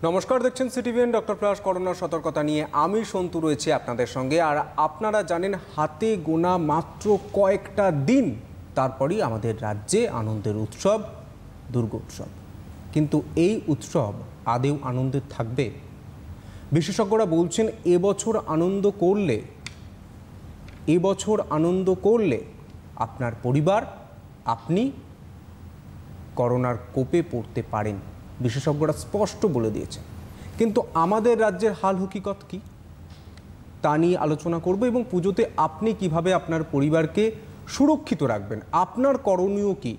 নমস্কার, দেখছেন CTVN. Doctor plus করোনার সতর্কতা নিয়ে আমি সন্তু রয়েছে আপনাদের সঙ্গে। আর আপনারা জানেন, হাতে গোনা মাত্র কয়েকটা দিন, তারপরই আমাদের রাজ্যে আনন্দের উৎসব দুর্গোৎসব। কিন্তু এই উৎসব আদেও আনন্দের থাকবে? বিশেষজ্ঞরা বলছেন এবছর আনন্দ করলে আপনার পরিবার, আপনি করোনার কোপে পড়তে পারেন। বিশেষজ্ঞরা স্পষ্ট বলে দিয়েছেন। কিন্তু আমাদের রাজ্যের হাল হকিকত কি, তা নিয়ে আলোচনা করব। এবং পুজোতে আপনি কিভাবে আপনার পরিবারকে সুরক্ষিত রাখবেন, আপনার করণীয় কি,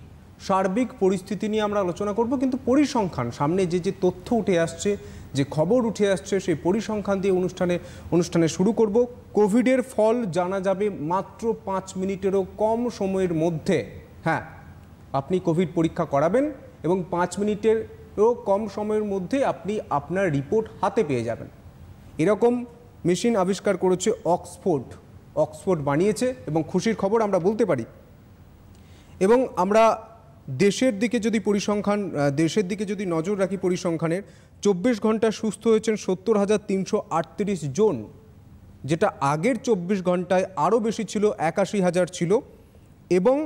সার্বিক পরিস্থিতি নিয়ে আমরা আলোচনা করব। কিন্তু পরিসংখ্যান, সামনে যে তথ্য উঠে আসছে, যে খবর উঠে আসছে, সেই পরিসংখ্যান দিয়ে অনুষ্ঠানে শুরু করব। কোভিডের ফল জানা যাবে মাত্র 5 মিনিটেরও কম সময়ের মধ্যে। হ্যাঁ, আপনি কোভিড পরীক্ষা করাবেন এবং 5 মিনিটেরও কম সময়ের মধ্যে আপনি আপনার রিপোর্ট হাতে পেয়ে যাবেন। এরকম মেশিন আবিষ্কার করেছে অক্সফোর্ড বানিয়েছে, এবং খুশির খবর আমরা বলতে পারি। এবং আমরা দেশের দিকে যদি নজর রাখি, পরিসংখ্যানের 24 ঘন্টায় সুস্থ হয়েছেন 70,338 জন, যেটা আগের 24 ঘন্টায় আরও বেশি ছিল, 81,000 ছিল। এবং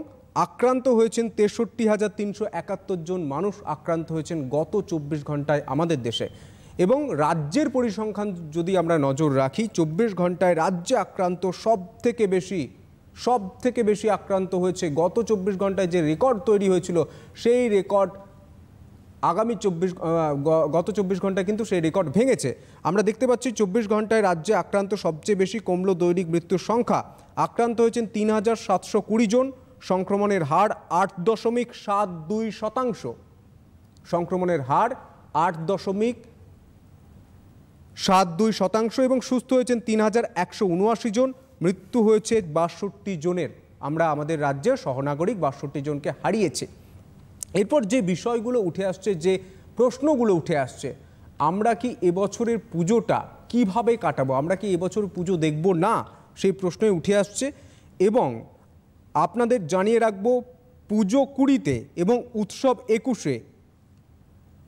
আক্রান্ত হয়েছেন 63,371 জন মানুষ আক্রান্ত হয়েছেন গত 24 ঘন্টায় আমাদের দেশে। এবং রাজ্যের পরিসংখ্যান যদি আমরা নজর রাখি, 24 ঘন্টায় রাজ্যে আক্রান্ত সব থেকে বেশি আক্রান্ত হয়েছে। গত 24 ঘন্টায় যে রেকর্ড তৈরি হয়েছিল, সেই রেকর্ড গত 24 ঘন্টায় কিন্তু সেই রেকর্ড ভেঙেছে। আমরা দেখতে পাচ্ছি 24 ঘন্টায় রাজ্যে আক্রান্ত সবচেয়ে বেশি কমল দৈনিক মৃত্যুর সংখ্যা। আক্রান্ত হয়েছেন 3,720 জন। সংক্রমণের হার 8.72%। সংক্রমণের হার 8.72%। এবং সুস্থ হয়েছেন 3,179 জন। মৃত্যু হয়েছে 62 জনের। আমরা আমাদের রাজ্যের সহনাগরিক 62 জনকে হারিয়েছি। এরপর যে বিষয়গুলো উঠে আসছে, যে প্রশ্নগুলো উঠে আসছে, আমরা কি এবছরের পুজোটা কিভাবে কাটাবো, আমরা কি এবছর পুজো দেখব না, সেই প্রশ্নই উঠে আসছে। এবং আপনাদের জানিয়ে রাখবো, পুজো 20 এবং উৎসব 21,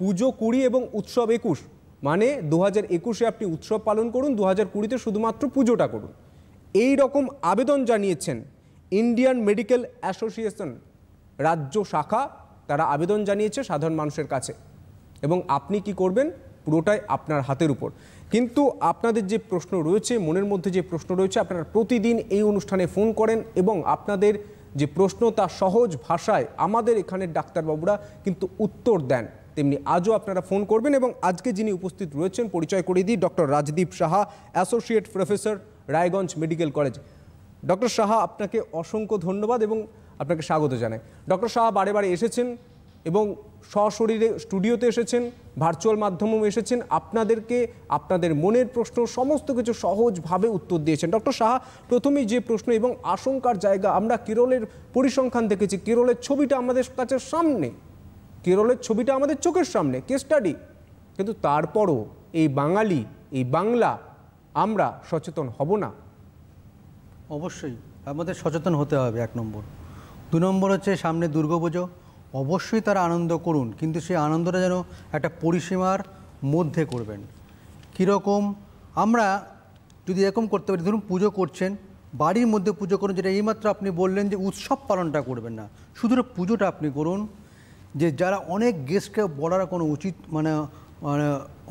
পুজো 20 এবং উৎসব 21, মানে 2021-এ আপনি উৎসব পালন করুন, 2020-তে শুধুমাত্র পুজোটা করুন। এই রকম আবেদন জানিয়েছেন ইন্ডিয়ান মেডিকেল অ্যাসোসিয়েশন রাজ্য শাখা। তারা আবেদন জানিয়েছে সাধারণ মানুষের কাছে। এবং আপনি কি করবেন, পুরোটাই আপনার হাতের উপর। কিন্তু আপনাদের যে প্রশ্ন রয়েছে, মনের মধ্যে যে প্রশ্ন রয়েছে, আপনারা প্রতিদিন এই অনুষ্ঠানে ফোন করেন এবং আপনাদের যে প্রশ্ন তা সহজ ভাষায় আমাদের এখানের ডাক্তারবাবুরা কিন্তু উত্তর দেন। তেমনি আজও আপনারা ফোন করবেন। এবং আজকে যিনি উপস্থিত রয়েছেন, পরিচয় করিয়ে দিই, doctor Rajdeep Saha, associate professor, Raiganj medical college. Doctor Saha, আপনাকে অসংখ্য ধন্যবাদ এবং আপনাকে স্বাগত জানাই। ডক্টর সাহা বারে এসেছেন এবং সশরীরে স্টুডিওতে এসেছেন, ভার্চুয়াল মাধ্যমেও এসেছেন, আপনাদেরকে আপনাদের মনের প্রশ্ন সমস্ত কিছু সহজভাবে উত্তর দিয়েছেন। ডক্টর সাহা, প্রথমেই যে প্রশ্ন এবং আশঙ্কার জায়গা, আমরা কেরলের পরিসংখ্যান দেখেছি, কেরলের ছবিটা আমাদের কাছে সামনে, কেরলের ছবিটা আমাদের চোখের সামনে, কেস স্টাডি। কিন্তু তারপরও এই বাংলা আমরা সচেতন হব না? অবশ্যই আমাদের সচেতন হতে হবে, 1 নম্বর। 2 নম্বর হচ্ছে সামনে দুর্গাপুজো, অবশ্যই তারা আনন্দ করুন, কিন্তু সেই আনন্দটা যেন একটা পরিসীমার মধ্যে করবেন। কীরকম, আমরা যদি এরকম করতে পারি, ধরুন পুজো করছেন, বাড়ির মধ্যে পুজো করুন, যেটা এইমাত্র আপনি বললেন যে উৎসব পালনটা করবেন না, শুধু পুজোটা আপনি করুন। যে যারা অনেক গেস্টকে বলার কোনো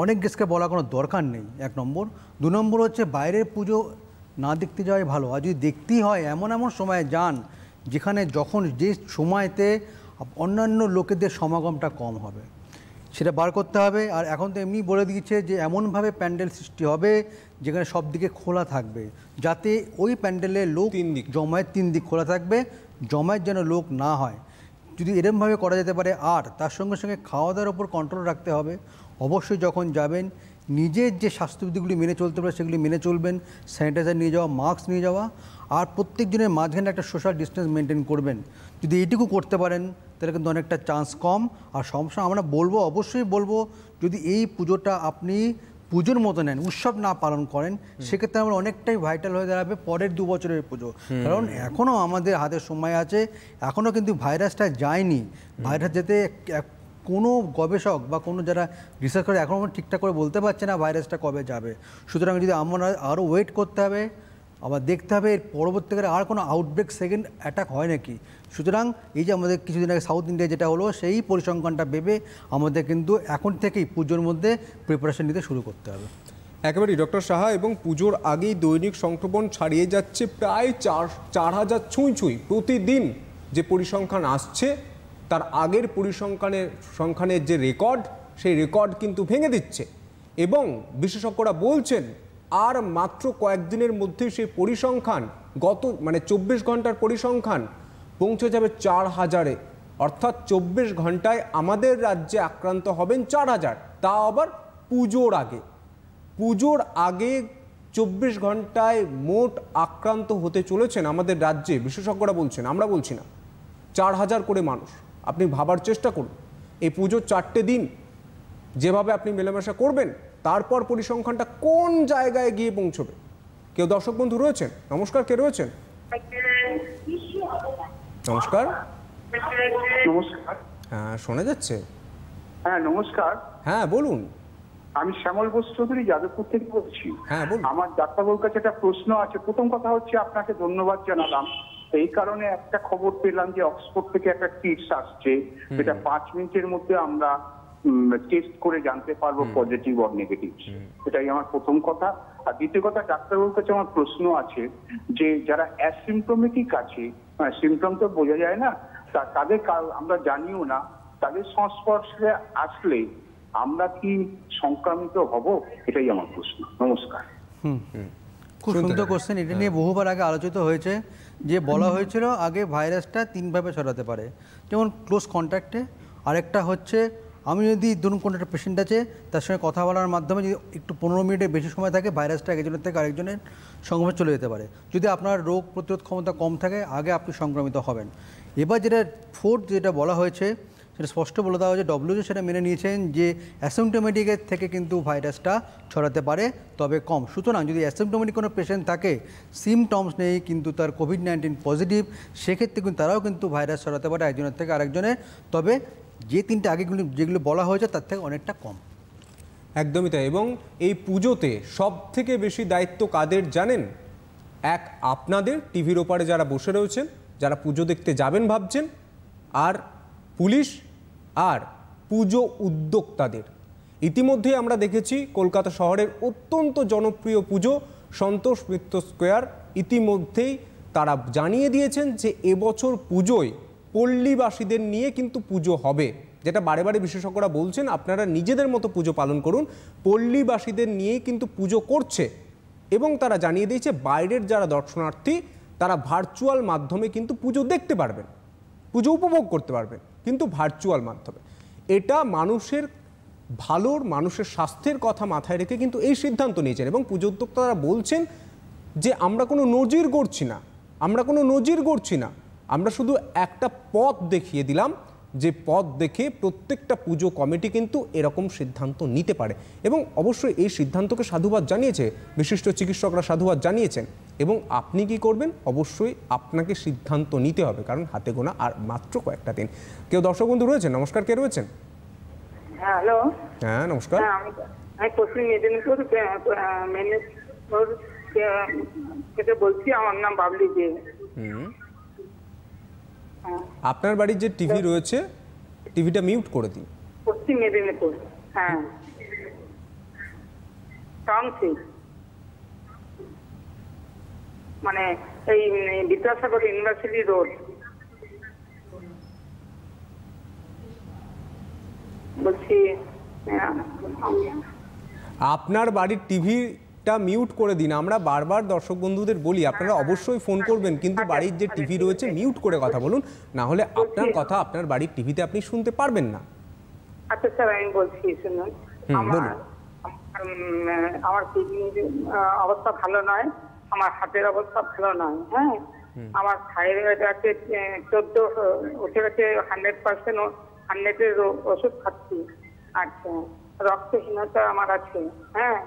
অনেক গেস্টকে বলার কোনো দরকার নেই, 1 নম্বর। 2 নম্বর হচ্ছে বাইরের পুজো না দেখতে যাওয়াই ভালো। আর যদি দেখতেই হয়, এমন সময়ে যান যেখানে যে সময়তে অন্যান্য লোকেদের সমাগমটা কম হবে, সেটা বার করতে হবে। আর এখন তো এমনি বলে দিয়েছে যে এমনভাবে প্যান্ডেল সৃষ্টি হবে যেখানে সব দিকে খোলা থাকবে, যাতে ওই প্যান্ডেলে লোক জমায়েত 3 দিক খোলা থাকবে, জমায়েত যেন লোক না হয়। যদি এরকমভাবে করা যেতে পারে। আর তার সঙ্গে খাওয়া দাওয়ার উপর কন্ট্রোল রাখতে হবে। অবশ্যই যখন যাবেন, নিজের যে স্বাস্থ্যবিধিগুলি মেনে চলতে পারে সেগুলি মেনে চলবেন। স্যানিটাইজার নিয়ে যাওয়া, মাস্ক নিয়ে যাওয়া, আর প্রত্যেকজনের মাঝখানে একটা সোশ্যাল ডিস্টেন্স মেনটেন করবেন। যদি এইটুকু করতে পারেন, তাহলে কিন্তু অনেকটা চান্স কম। আর সমস্যা আমরা অবশ্যই বলবো, যদি এই পুজোটা আপনি পুজোর মতো নেন, উৎসব না পালন করেন, সেক্ষেত্রে আমরা অনেকটাই ভাইটাল হয়ে দাঁড়াবে পরের 2 বছরের পুজো। কারণ এখনও আমাদের হাতে সময় আছে, এখনও কিন্তু ভাইরাসটা যায়নি। ভাইরাস যেতে কোনো গবেষক বা কোনো যারা রিসার্চ করে এখনও ঠিকঠাক করে বলতে পারছে না ভাইরাসটা কবে যাবে। সুতরাং যদি আমরা আরও ওয়েট করতে হবে, আবার দেখতে হবে এর পরবর্তীকালে আর কোনো আউটব্রেক সেকেন্ড অ্যাটাক হয় নাকি। সুতরাং এই যে আমাদের কিছুদিন আগে সাউথ ইন্ডিয়া যেটা হলো, সেই পরিসংখ্যানটা ভেবে আমাদের কিন্তু এখন থেকেই পুজোর মধ্যে প্রিপারেশন নিতে শুরু করতে হবে। একেবারেই ডক্টর সাহা, এবং পুজোর আগেই দৈনিক সংক্রমণ ছাড়িয়ে যাচ্ছে প্রায় 4,000 ছুঁই প্রতিদিন। যে পরিসংখ্যান আসছে তার আগের সংখ্যানের যে রেকর্ড, সেই রেকর্ড কিন্তু ভেঙে দিচ্ছে, এবং বিশেষজ্ঞরা বলছেন আর মাত্র কয়েকদিনের মধ্যেই সেই পরিসংখ্যান গত 24 ঘন্টার পরিসংখ্যান পৌঁছে যাবে 4,000-এ। অর্থাৎ 24 ঘন্টায় আমাদের রাজ্যে আক্রান্ত হবেন 4,000, তা আবার পুজোর আগে। পুজোর আগে 24 ঘন্টায় মোট আক্রান্ত হতে চলেছেন আমাদের রাজ্যে, বিশেষজ্ঞরা বলছেন, আমরা বলছি না, 4,000 করে মানুষ। আপনি ভাবার চেষ্টা করুন, এই পুজোর 4টে দিন যেভাবে আপনি মেলামেশা করবেন, তারপর পরিসংখ্যানটা কোন জায়গায় গিয়ে পৌঁছবে। কেউ দর্শক বন্ধু রয়েছেন? নমস্কার, কে রয়েছেন? নমস্কার। নমস্কার। হ্যাঁ, শোনা যাচ্ছে। হ্যাঁ নমস্কার। হ্যাঁ বলুন। আমি শ্যামল বোস চৌধুরী, যাদবপুর থেকে বলছি। হ্যাঁ বলুন। আমার ডাক্তারবাবুর কাছে একটা প্রশ্ন আছে। প্রথম কথা হচ্ছে আপনাকে ধন্যবাদ জানালাম, এই কারণে একটা খবর পেলাম যে অক্সফোর্ড থেকে একটা কিটস আসছে, যেটা 5 মিনিটের মধ্যে আমরা টেস্ট করে জানতে পারবো পজিটিভ অর নেগেটিভ। এটাই আমার প্রথম কথা। আর দ্বিতীয় কথা, ডাক্তারবাবুর কাছে আমার প্রশ্ন আছে যে যারা অ্যাসিমপ্টোমেটিক আছে, সিমটম তো বোঝা যায় না, তাদের আমরা জানিও না, তাদের সংস্পর্শে আসলে আমরা কি সংক্রামিত হব? এটাই আমার প্রশ্ন। নমস্কার। খুব সুন্দর কোশ্চেন। এটা নিয়ে বহুবার আগে আলোচিত হয়েছে, যে বলা হয়েছিল আগে ভাইরাসটা 3ভাবে ছড়াতে পারে, যেমন ক্লোজ কন্ট্যাক্টে, আরেকটা হচ্ছে আমি যদি ধরুন কোনো একটা পেশেন্ট আছে তার সঙ্গে কথা বলার মাধ্যমে যদি একটু 15 মিনিটের বেশি সময় থাকে, ভাইরাসটা একজনের থেকে আরেকজনের সংক্রমণে চলে যেতে পারে। যদি আপনার রোগ প্রতিরোধ ক্ষমতা কম থাকে, আগে আপনি সংক্রমিত হবেন। এবার যেটা ফোর্থ যেটা বলা হয়েছে, সেটা স্পষ্ট বলে দেওয়া হয়েছে, WHO সেটা মেনে নিয়েছেন যে অ্যাসিমপ্টোমেটিকের থেকে কিন্তু ভাইরাসটা ছড়াতে পারে, তবে কম। সুতরাং যদি অ্যাসিমপ্টোমেটিক কোনো পেশেন্ট থাকে, সিমটমস নেই কিন্তু তার কোভিড-19 পজিটিভ, সেক্ষেত্রে কিন্তু তারাও কিন্তু ভাইরাস ছড়াতে পারে একজনের থেকে আরেকজনের, তবে যে 3টে আগেগুলো যেগুলো বলা হয়েছে তার থেকে অনেকটা কম। একদমই তাই। এবং এই পুজোতে সব থেকে বেশি দায়িত্ব কাদের জানেন? এক, আপনাদের টিভির ওপারে যারা বসে রয়েছেন, যারা পুজো দেখতে যাবেন ভাবছেন, আর পুলিশ আর পুজো উদ্যোক্তাদের। ইতিমধ্যে আমরা দেখেছি কলকাতা শহরের অত্যন্ত জনপ্রিয় পুজো সন্তোষ মিত্র স্কোয়ার, ইতিমধ্যেই তারা জানিয়ে দিয়েছেন যে এবছর পুজোয় পল্লীবাসীদের নিয়ে কিন্তু পুজো হবে, যেটা বারে বারে বিশেষজ্ঞরা বলছেন আপনারা নিজেদের মতো পুজো পালন করুন, পল্লীবাসীদের নিয়েই কিন্তু পুজো করছে। এবং তারা জানিয়ে দিয়েছে বাইরের যারা দর্শনার্থী তারা ভার্চুয়াল মাধ্যমে কিন্তু পুজো দেখতে পারবেন, পুজো উপভোগ করতে পারবেন, কিন্তু ভার্চুয়াল মাধ্যমে। এটা মানুষের ভালোর, মানুষের স্বাস্থ্যের কথা মাথায় রেখে কিন্তু এই সিদ্ধান্ত নিয়েছেন। এবং পুজো উদ্যোক্তারা বলছেন যে আমরা কোনো নজির গড়ছি না, আমরা শুধু একটা পথ দেখিয়ে দিলাম, যে পথ দেখে প্রত্যেকটা পুজো কমিটি কিন্তু এরকম সিদ্ধান্ত নিতে পারে। এবং অবশ্যই এই সিদ্ধান্তকে সাধুবাদ জানিয়েছে বিশিষ্ট চিকিৎসকরা, সাধুবাদ জানিয়েছেন। এবং আপনি কি করবেন? অবশ্যই আপনাকে সিদ্ধান্ত নিতে হবে, কারণ হাতে গোনা আর মাত্র কয়েকটা দিন। কেউ দর্শক বন্ধু রয়েছেন? নমস্কার, কে রয়েছেন? হ্যালো। হ্যাঁ নমস্কার। আমি পশ্চিম মেদিনীপুর থেকে বলছি, আমার নাম বাবলি দে। আপনার বাড়ির যে টিভি রয়েছে, টিভিটা মিউট করে দিন। পশ্চিম মেদিনীপুর, হ্যাঁ, টাউনশিপ, মানে এই বিদ্যাসাগর ইউনিভার্সিটি রোড। বলছি আপনার বাড়ির টিভিটা মিউট করে দিন। আমরা বারবার দর্শক বন্ধুদের বলি আপনারা অবশ্যই ফোন করবেন, কিন্তু বাড়ির যে টিভি রয়েছে মিউট করে কথা বলুন, না হলে আপনার কথা আপনার বাড়ির টিভিতে আপনি শুনতে পারবেন না। আচ্ছা স্যার, আমি বলছি শুনুন, আমার কিডনির অবস্থা ভালো নয়, আমার হার্টের অবস্থা ভালো নয়। হ্যাঁ, আমার থাইরয়েড আছে 14 উঠে গেছে, 100% 100-এর ওষুধ খাচ্ছি। আচ্ছা, রক্তহীনতা আমার আছে। হ্যাঁ,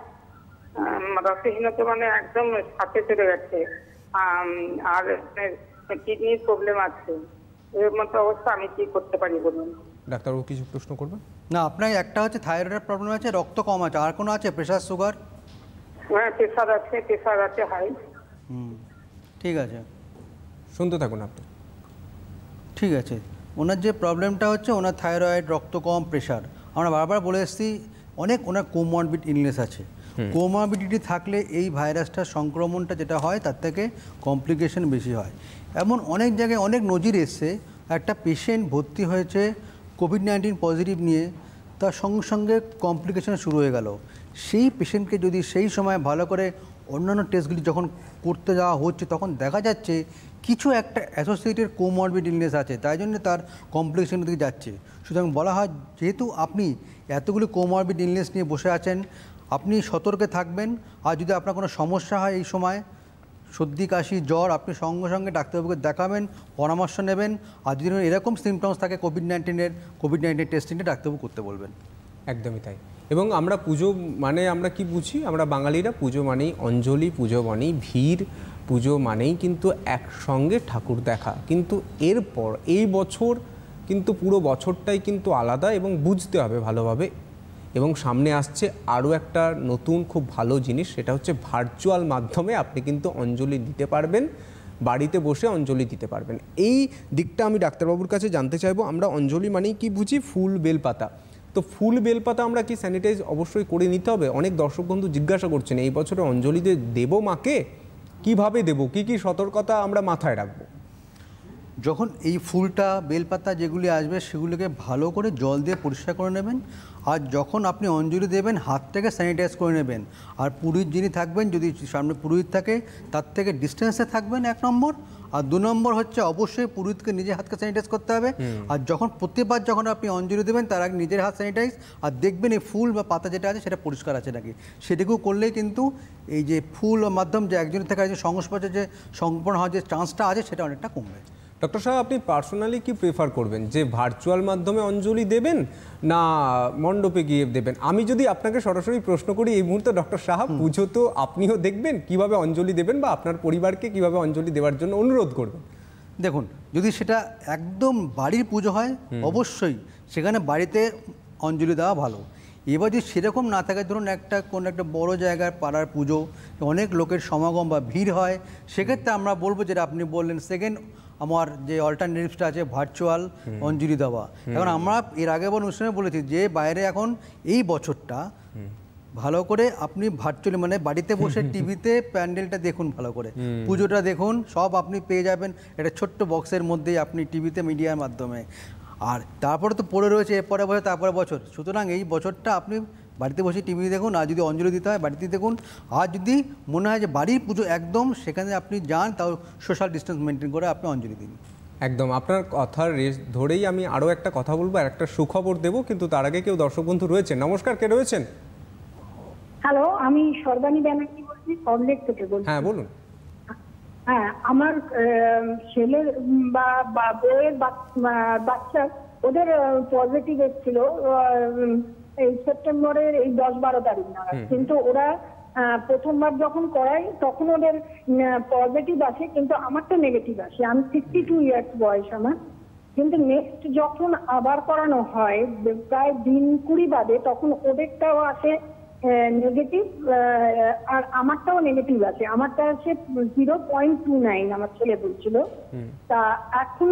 রক্তহীনতা মানে একদম সাথে চলে গেছে, আর কিডনির প্রবলেম আছে। এর মতো অবস্থা, আমি কি করতে পারি বলুন? ডাক্তারবাবু কিছু প্রশ্ন করবেন? না, আপনার একটা হচ্ছে থাইরয়েডের প্রবলেম আছে, রক্ত কম আছে, আর কোনো আছে প্রেশার সুগার? হ্যাঁ, প্রেশার আছে হাই। ঠিক আছে, শুনতে থাকুন আপনি। ঠিক আছে। ওনার যে প্রবলেমটা হচ্ছে ওনার থাইরয়েড, রক্ত কম, প্রেশার, আমরা বারবার বলে এসেছি ওনার কোমরবিড ইলনেস আছে। কোমরবিডিটি থাকলে এই ভাইরাসটার সংক্রমণটা যেটা হয় তার থেকে কমপ্লিকেশন বেশি হয়। এমন অনেক জায়গায় অনেক নজির এসছে, একটা পেশেন্ট ভর্তি হয়েছে কোভিড-19 পজিটিভ নিয়ে, তার সঙ্গে সঙ্গে কমপ্লিকেশন শুরু হয়ে গেল। সেই পেশেন্টকে যদি সেই সময় ভালো করে অন্যান্য টেস্টগুলি যখন করতে যাওয়া হচ্ছে তখন দেখা যাচ্ছে কিছু একটা অ্যাসোসিয়েটেড কোমরবিড ইলনেস আছে, তাই জন্য তার কমপ্লিকেশনের দিকে যাচ্ছে। সুতরাং বলা হয় যেহেতু আপনি এতগুলি কোমরবিড ইলনেস নিয়ে বসে আছেন, আপনি সতর্কে থাকবেন। আর যদি আপনার কোনো সমস্যা হয় এই সময়, সর্দি কাশি জ্বর, আপনি সঙ্গে সঙ্গে ডাক্তারবাবুকে দেখাবেন, পরামর্শ নেবেন। আর যদি এরকম সিমটমস থাকে কোভিড-19 টেস্টিংটা ডাক্তারবাবু করতে বলবেন। একদমই তাই। এবং আমরা পুজো মানে আমরা কি বুঝি, আমরা বাঙালিরা পুজো মানেই অঞ্জলি, পুজো মানেই ভিড়, পুজো মানেই কিন্তু একসঙ্গে ঠাকুর দেখা। কিন্তু এরপর এই বছর কিন্তু পুরো বছরটাই কিন্তু আলাদা এবং বুঝতে হবে ভালোভাবে। এবং সামনে আসছে আরও একটা নতুন খুব ভালো জিনিস, সেটা হচ্ছে ভার্চুয়াল মাধ্যমে আপনি কিন্তু অঞ্জলি দিতে পারবেন, বাড়িতে বসে অঞ্জলি দিতে পারবেন। এই দিকটা আমি ডাক্তারবাবুর কাছে জানতে চাইবো। আমরা অঞ্জলি মানেই কি বুঝি? ফুল বেলপাতা। তো ফুল বেলপাতা আমরা কি স্যানিটাইজ অবশ্যই করে নিতে হবে? অনেক দর্শক বন্ধু জিজ্ঞাসা করছেন এই বছরে অঞ্জলি দেবো মাকে, কিভাবে দেবো, কি কি সতর্কতা আমরা মাথায় রাখবো? যখন এই ফুলটা বেলপাতা যেগুলি আসবে সেগুলোকে ভালো করে জল দিয়ে পরিষ্কার করে নেবেন। আর যখন আপনি অঞ্জলি দেবেন হাতটাকে স্যানিটাইজ করে নেবেন। আর পুরোহিত যিনি থাকবেন, যদি সামনে পুরোহিত থাকে তার থেকে ডিস্টেন্সে থাকবেন 1 নম্বর। আর 2 নম্বর হচ্ছে অবশ্যই পুরোহিতকে নিজের হাতকে স্যানিটাইজ করতে হবে। আর প্রতিবার যখন আপনি অঞ্জলি দেবেন তার আগে নিজের হাত স্যানিটাইজ, আর দেখবেন এই ফুল বা পাতা যেটা আছে সেটা পরিষ্কার আছে নাকি। সেটুকু করলেই কিন্তু এই যে ফুল মাধ্যম যে একজনের থেকে একজন সংস্পর্শে যে সংক্রমণ হওয়ার যে চান্সটা আছে সেটা অনেকটা কমবে। ডক্টর সাহেব, আপনি পার্সোনালি কি প্রেফার করবেন, যে ভার্চুয়াল মাধ্যমে অঞ্জলি দেবেন না মণ্ডপে গিয়ে দেবেন? আমি যদি আপনাকে সরাসরি প্রশ্ন করি এই মুহূর্তে, ডক্টর সাহেব, পুজো তো আপনিও দেখবেন, কিভাবে অঞ্জলি দেবেন বা আপনার পরিবারকে কিভাবে অঞ্জলি দেওয়ার জন্য অনুরোধ করবেন? দেখুন, যদি সেটা একদম বাড়ির পুজো হয় অবশ্যই সেখানে বাড়িতে অঞ্জলি দেওয়া ভালো। এবার যদি সেরকম না থাকে, ধরুন কোনো একটা বড় জায়গায় পাড়ার পুজো, অনেক লোকের সমাগম বা ভিড় হয়, সেক্ষেত্রে আমরা বলবো যেটা আপনি বললেন সেকেন্ড আমার যে অল্টারনেটিভসটা আছে ভার্চুয়াল অঞ্জলি দেওয়া। এখন আমরা এর আগে অনুষ্ঠানে বলেছি যে বাইরে এখন এই বছরটা ভালো করে আপনি ভার্চুয়ালি মানে বাড়িতে বসে টিভিতে প্যান্ডেলটা দেখুন, ভালো করে পুজোটা দেখুন, সব আপনি পেয়ে যাবেন একটা ছোট্ট বক্সের মধ্যেই আপনি টিভিতে মিডিয়ার মাধ্যমে। আর তারপরে তো পড়ে রয়েছে এরপরে বছর তারপরে বছর, সুতরাং এই বছরটা আপনি বাড়িতে বসে টিভি দেখুন। আর যদি অঞ্জলি দিতে হয় বাড়িতে দেখুন। আর যদি মনে হয় যে বাড়ির পুজো একদম সেখানে আপনি যান, তাও সোশ্যাল ডিস্টেন্স মেনটেন করে আপনি অঞ্জলি দিন। একদম আপনার কথার রেস ধরেই আমি আরও একটা কথা বলবো, আর একটা সুখবর দেবো, কিন্তু তার আগে কেউ দর্শক বন্ধু রয়েছেন। নমস্কার, কে রয়েছেন? হ্যালো, আমি সর্বাণী ব্যানার্জি বলছি, কমলেট থেকে বলছি। হ্যাঁ বলুন। হ্যাঁ, আমার ছেলের বা বউয়ের বাচ্চা ওদের পজিটিভ এসেছিল এই সেপ্টেম্বরের এই 10-12 তারিখ নাগাদ। কিন্তু ওরা প্রথমবার যখন করাই তখন ওদের পজিটিভ আসে, কিন্তু আমারটা নেগেটিভ আসে। আমি 62 ইয়ার্স বয়স আমার। কিন্তু নেক্সট যখন আবার করানো হয় প্রায় দিন 20 বাদে, তখন ওদেরটাও আসে নেগেটিভ, আর আমারটাও নেগেটিভ আছে। আমারটা আছে 0.29 আমার ছেলে বলছিল। তা এখন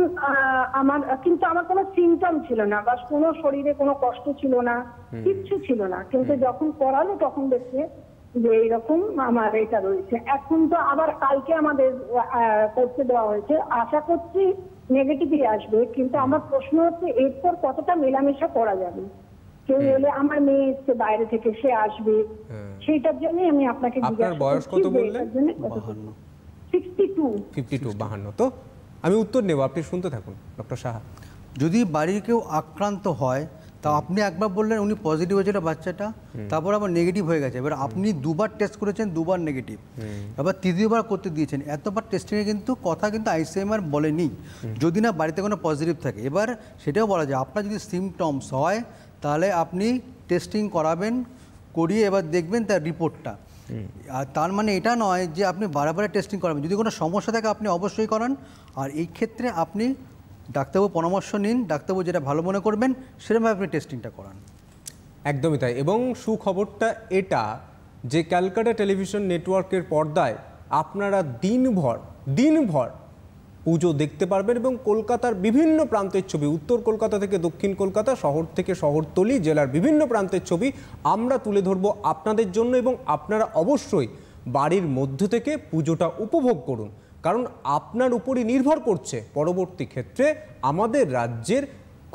কিন্তু আমার কোনো সিমটম ছিল না, বা কোনো শরীরে কোনো কষ্ট ছিল না, কিচ্ছু ছিল না। কিন্তু যখন করালো তখন দেখছে যে এইরকম আমার এটা রয়েছে। এখন তো আবার কালকে আমাদের করতে দেওয়া হয়েছে, আশা করছি নেগেটিভই আসবে। কিন্তু আমার প্রশ্ন হচ্ছে এরপর কতটা মেলামেশা করা যাবে? কেউ এলে, আমার মেয়ে এসছে বাইরে থেকে, সে আসবে, সেইটার জন্য আমি আপনাকে আপনার বয়স কত বললেন? 52। তো আমি উত্তর নেব, আপনি শুনতে থাকুন ডক্টর সাহা। যদি বাড়ির কেউ আক্রান্ত হয় তা আপনি একবার বললেন উনি পজিটিভ হয়েছিল বাচ্চাটা, তারপর আবার নেগেটিভ হয়ে গেছে। এবার আপনি 2বার টেস্ট করেছেন, 2বার নেগেটিভ, আবার 3য়বার করতে দিয়েছেন। এতবার টেস্টিংয়ে কিন্তু কথা কিন্তু আইসিএমআর বলেনি যদি না বাড়িতে কোনো পজিটিভ থাকে। এবার সেটাও বলা যায় আপনার যদি সিমটমস হয় তাহলে আপনি টেস্টিং করাবেন, করিয়ে এবার দেখবেন তার রিপোর্টটা। আর তার মানে এটা নয় যে আপনি বারে টেস্টিং করাবেন। যদি কোনো সমস্যা থাকে আপনি অবশ্যই করান। আর এই ক্ষেত্রে আপনি ডাক্তারবাবু পরামর্শ নিন, ডাক্তারবাবু যেটা ভালো মনে করবেন সেরকমভাবে আপনি টেস্টিংটা করান। একদমই তাই। এবং সুখবরটা এটা যে ক্যালকাটা টেলিভিশন নেটওয়ার্কের পর্দায় আপনারা দিনভর পুজো দেখতে পারবেন এবং কলকাতার বিভিন্ন প্রান্তের ছবি, উত্তর কলকাতা থেকে দক্ষিণ কলকাতা, শহর থেকে শহরতলি, জেলার বিভিন্ন প্রান্তের ছবি আমরা তুলে ধরবো আপনাদের জন্য। এবং আপনারা অবশ্যই বাড়ির মধ্যে থেকে পুজোটা উপভোগ করুন, কারণ আপনার উপরই নির্ভর করছে পরবর্তী ক্ষেত্রে আমাদের রাজ্যের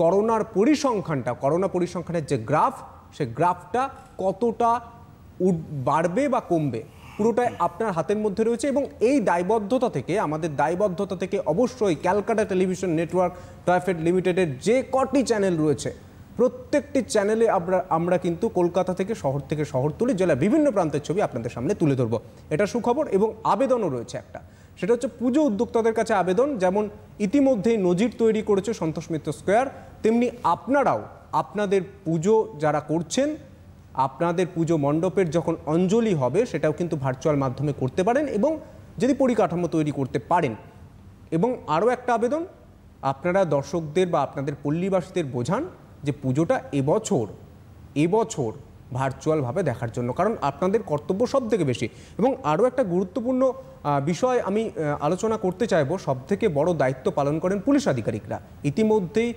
করোনা পরিসংখ্যানের যে গ্রাফ, সে গ্রাফটা কতটা বাড়বে বা কমবে পুরোটাই আপনার হাতের মধ্যে রয়েছে। এবং এই আমাদের দায়বদ্ধতা থেকে অবশ্যই ক্যালকাটা টেলিভিশন নেটওয়ার্ক প্রাইভেট লিমিটেডের যে কটি চ্যানেল রয়েছে প্রত্যেকটি চ্যানেলে আমরা কিন্তু কলকাতা থেকে শহরতলি, জেলার বিভিন্ন প্রান্তের ছবি আপনাদের সামনে তুলে ধরবো। এটা সুখবর। এবং আবেদনও রয়েছে একটা, সেটা হচ্ছে পুজো উদ্যোক্তাদের কাছে আবেদন। যেমন ইতিমধ্যেই নজির তৈরি করেছে সন্তোষ মিত্র স্কোয়ার, তেমনি আপনারাও আপনাদের পুজো যারা করছেন, আপনাদের পুজো মণ্ডপের যখন অঞ্জলি হবে সেটাও কিন্তু ভার্চুয়াল মাধ্যমে করতে পারেন এবং যদি পরিকাঠামো তৈরি করতে পারেন। এবং আরও একটা আবেদন, আপনারা দর্শকদের বা আপনাদের পল্লীবাসীদের বোঝান যে পুজোটা এবছর ভার্চুয়ালভাবে দেখার জন্য, কারণ আপনাদের কর্তব্য সব থেকে বেশি। এবং আরও একটা গুরুত্বপূর্ণ বিষয় আমি আলোচনা করতে চাইব, সবথেকে বড় দায়িত্ব পালন করেন পুলিশ আধিকারিকরা। ইতিমধ্যেই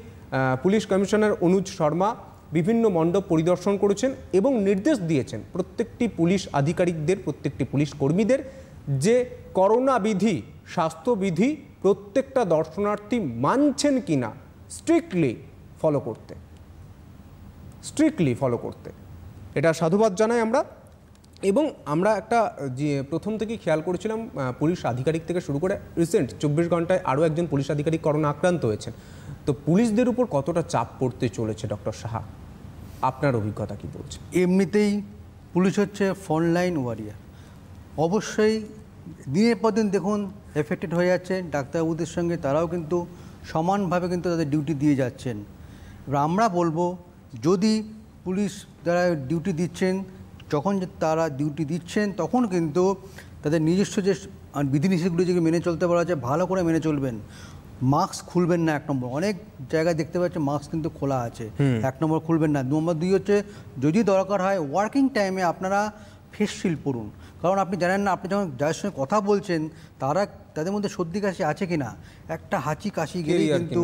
পুলিশ কমিশনার অনুজ শর্মা বিভিন্ন মণ্ডপ পরিদর্শন করেছেন এবং নির্দেশ দিয়েছেন প্রত্যেকটি পুলিশ আধিকারিকদের, প্রত্যেকটি পুলিশ কর্মীদের যে করোনা বিধি, স্বাস্থ্যবিধি প্রত্যেকটা দর্শনার্থী মানছেন কিনা স্ট্রিক্টলি ফলো করতে। এটা সাধুবাদ জানাই আমরা। এবং আমরা একটা যে প্রথম থেকেই খেয়াল করেছিলাম পুলিশ আধিকারিক থেকে শুরু করে রিসেন্ট 24 ঘন্টায় আরও একজন পুলিশ আধিকারিক করোনা আক্রান্ত হয়েছেন। তো পুলিশদের উপর কতটা চাপ পড়তে চলেছে ডক্টর সাহা, আপনার অভিজ্ঞতা কি বলছে? এমনিতেই পুলিশ হচ্ছে ফ্রন্টলাইন ওয়ারিয়ার, অবশ্যই দিনের পর দিন দেখুন এফেক্টেড হয়ে যাচ্ছে। ডাক্তারবাবুদের সঙ্গে তারাও কিন্তু সমানভাবে কিন্তু তাদের ডিউটি দিয়ে যাচ্ছেন। এবার আমরা বলবো যদি পুলিশ যারা ডিউটি দিচ্ছেন, যখন তারা ডিউটি দিচ্ছেন তখন কিন্তু তাদের নিজস্ব যে বিধিনিষেধগুলি যেগুলো মেনে চলতে বলা যায় ভালো করে মেনে চলবেন। মাস্ক খুলবেন না, 1 নম্বর। অনেক জায়গায় দেখতে পাচ্ছি মাস্ক কিন্তু খোলা আছে, 1 নম্বর খুলবেন না। 2 নম্বর হচ্ছে যদি দরকার হয় ওয়ার্কিং টাইমে আপনারা ফেস শিল্ড পরুন, কারণ আপনি জানেন না আপনি যখন যাদের সঙ্গে কথা বলছেন তাদের মধ্যে সর্দি কাশি আছে কিনা, একটা হাঁচি কাশি গেলেই কিন্তু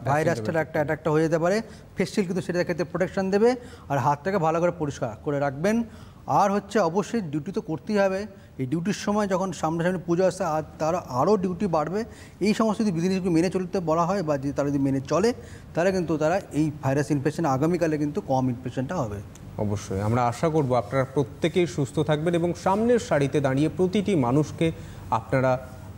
ভাইরাসটার একটা অ্যাটাকটা হয়ে যেতে পারে। ফেস শিল্ড কিন্তু সেটার ক্ষেত্রে প্রোটেকশন দেবে, আর হাতটাকে ভালো করে পরিষ্কার করে রাখবেন। আর হচ্ছে অবশ্যই ডিউটি তো করতেই হবে, এই ডিউটির সময় যখন সামনাসামনি পুজো আসছে আর তারা আরও ডিউটি বাড়বে। এই সমস্ত যদি বিধিনিষেধগুলো মেনে চলতে বলা হয় বা যদি তারা যদি মেনে চলে তাহলে কিন্তু তারা এই ভাইরাস ইনফেকশন আগামীকালে কিন্তু কম ইনফেকশনটা হবে। অবশ্যই আমরা আশা করব আপনারা প্রত্যেকেই সুস্থ থাকবেন এবং সামনের সারিতে দাঁড়িয়ে প্রতিটি মানুষকে আপনারা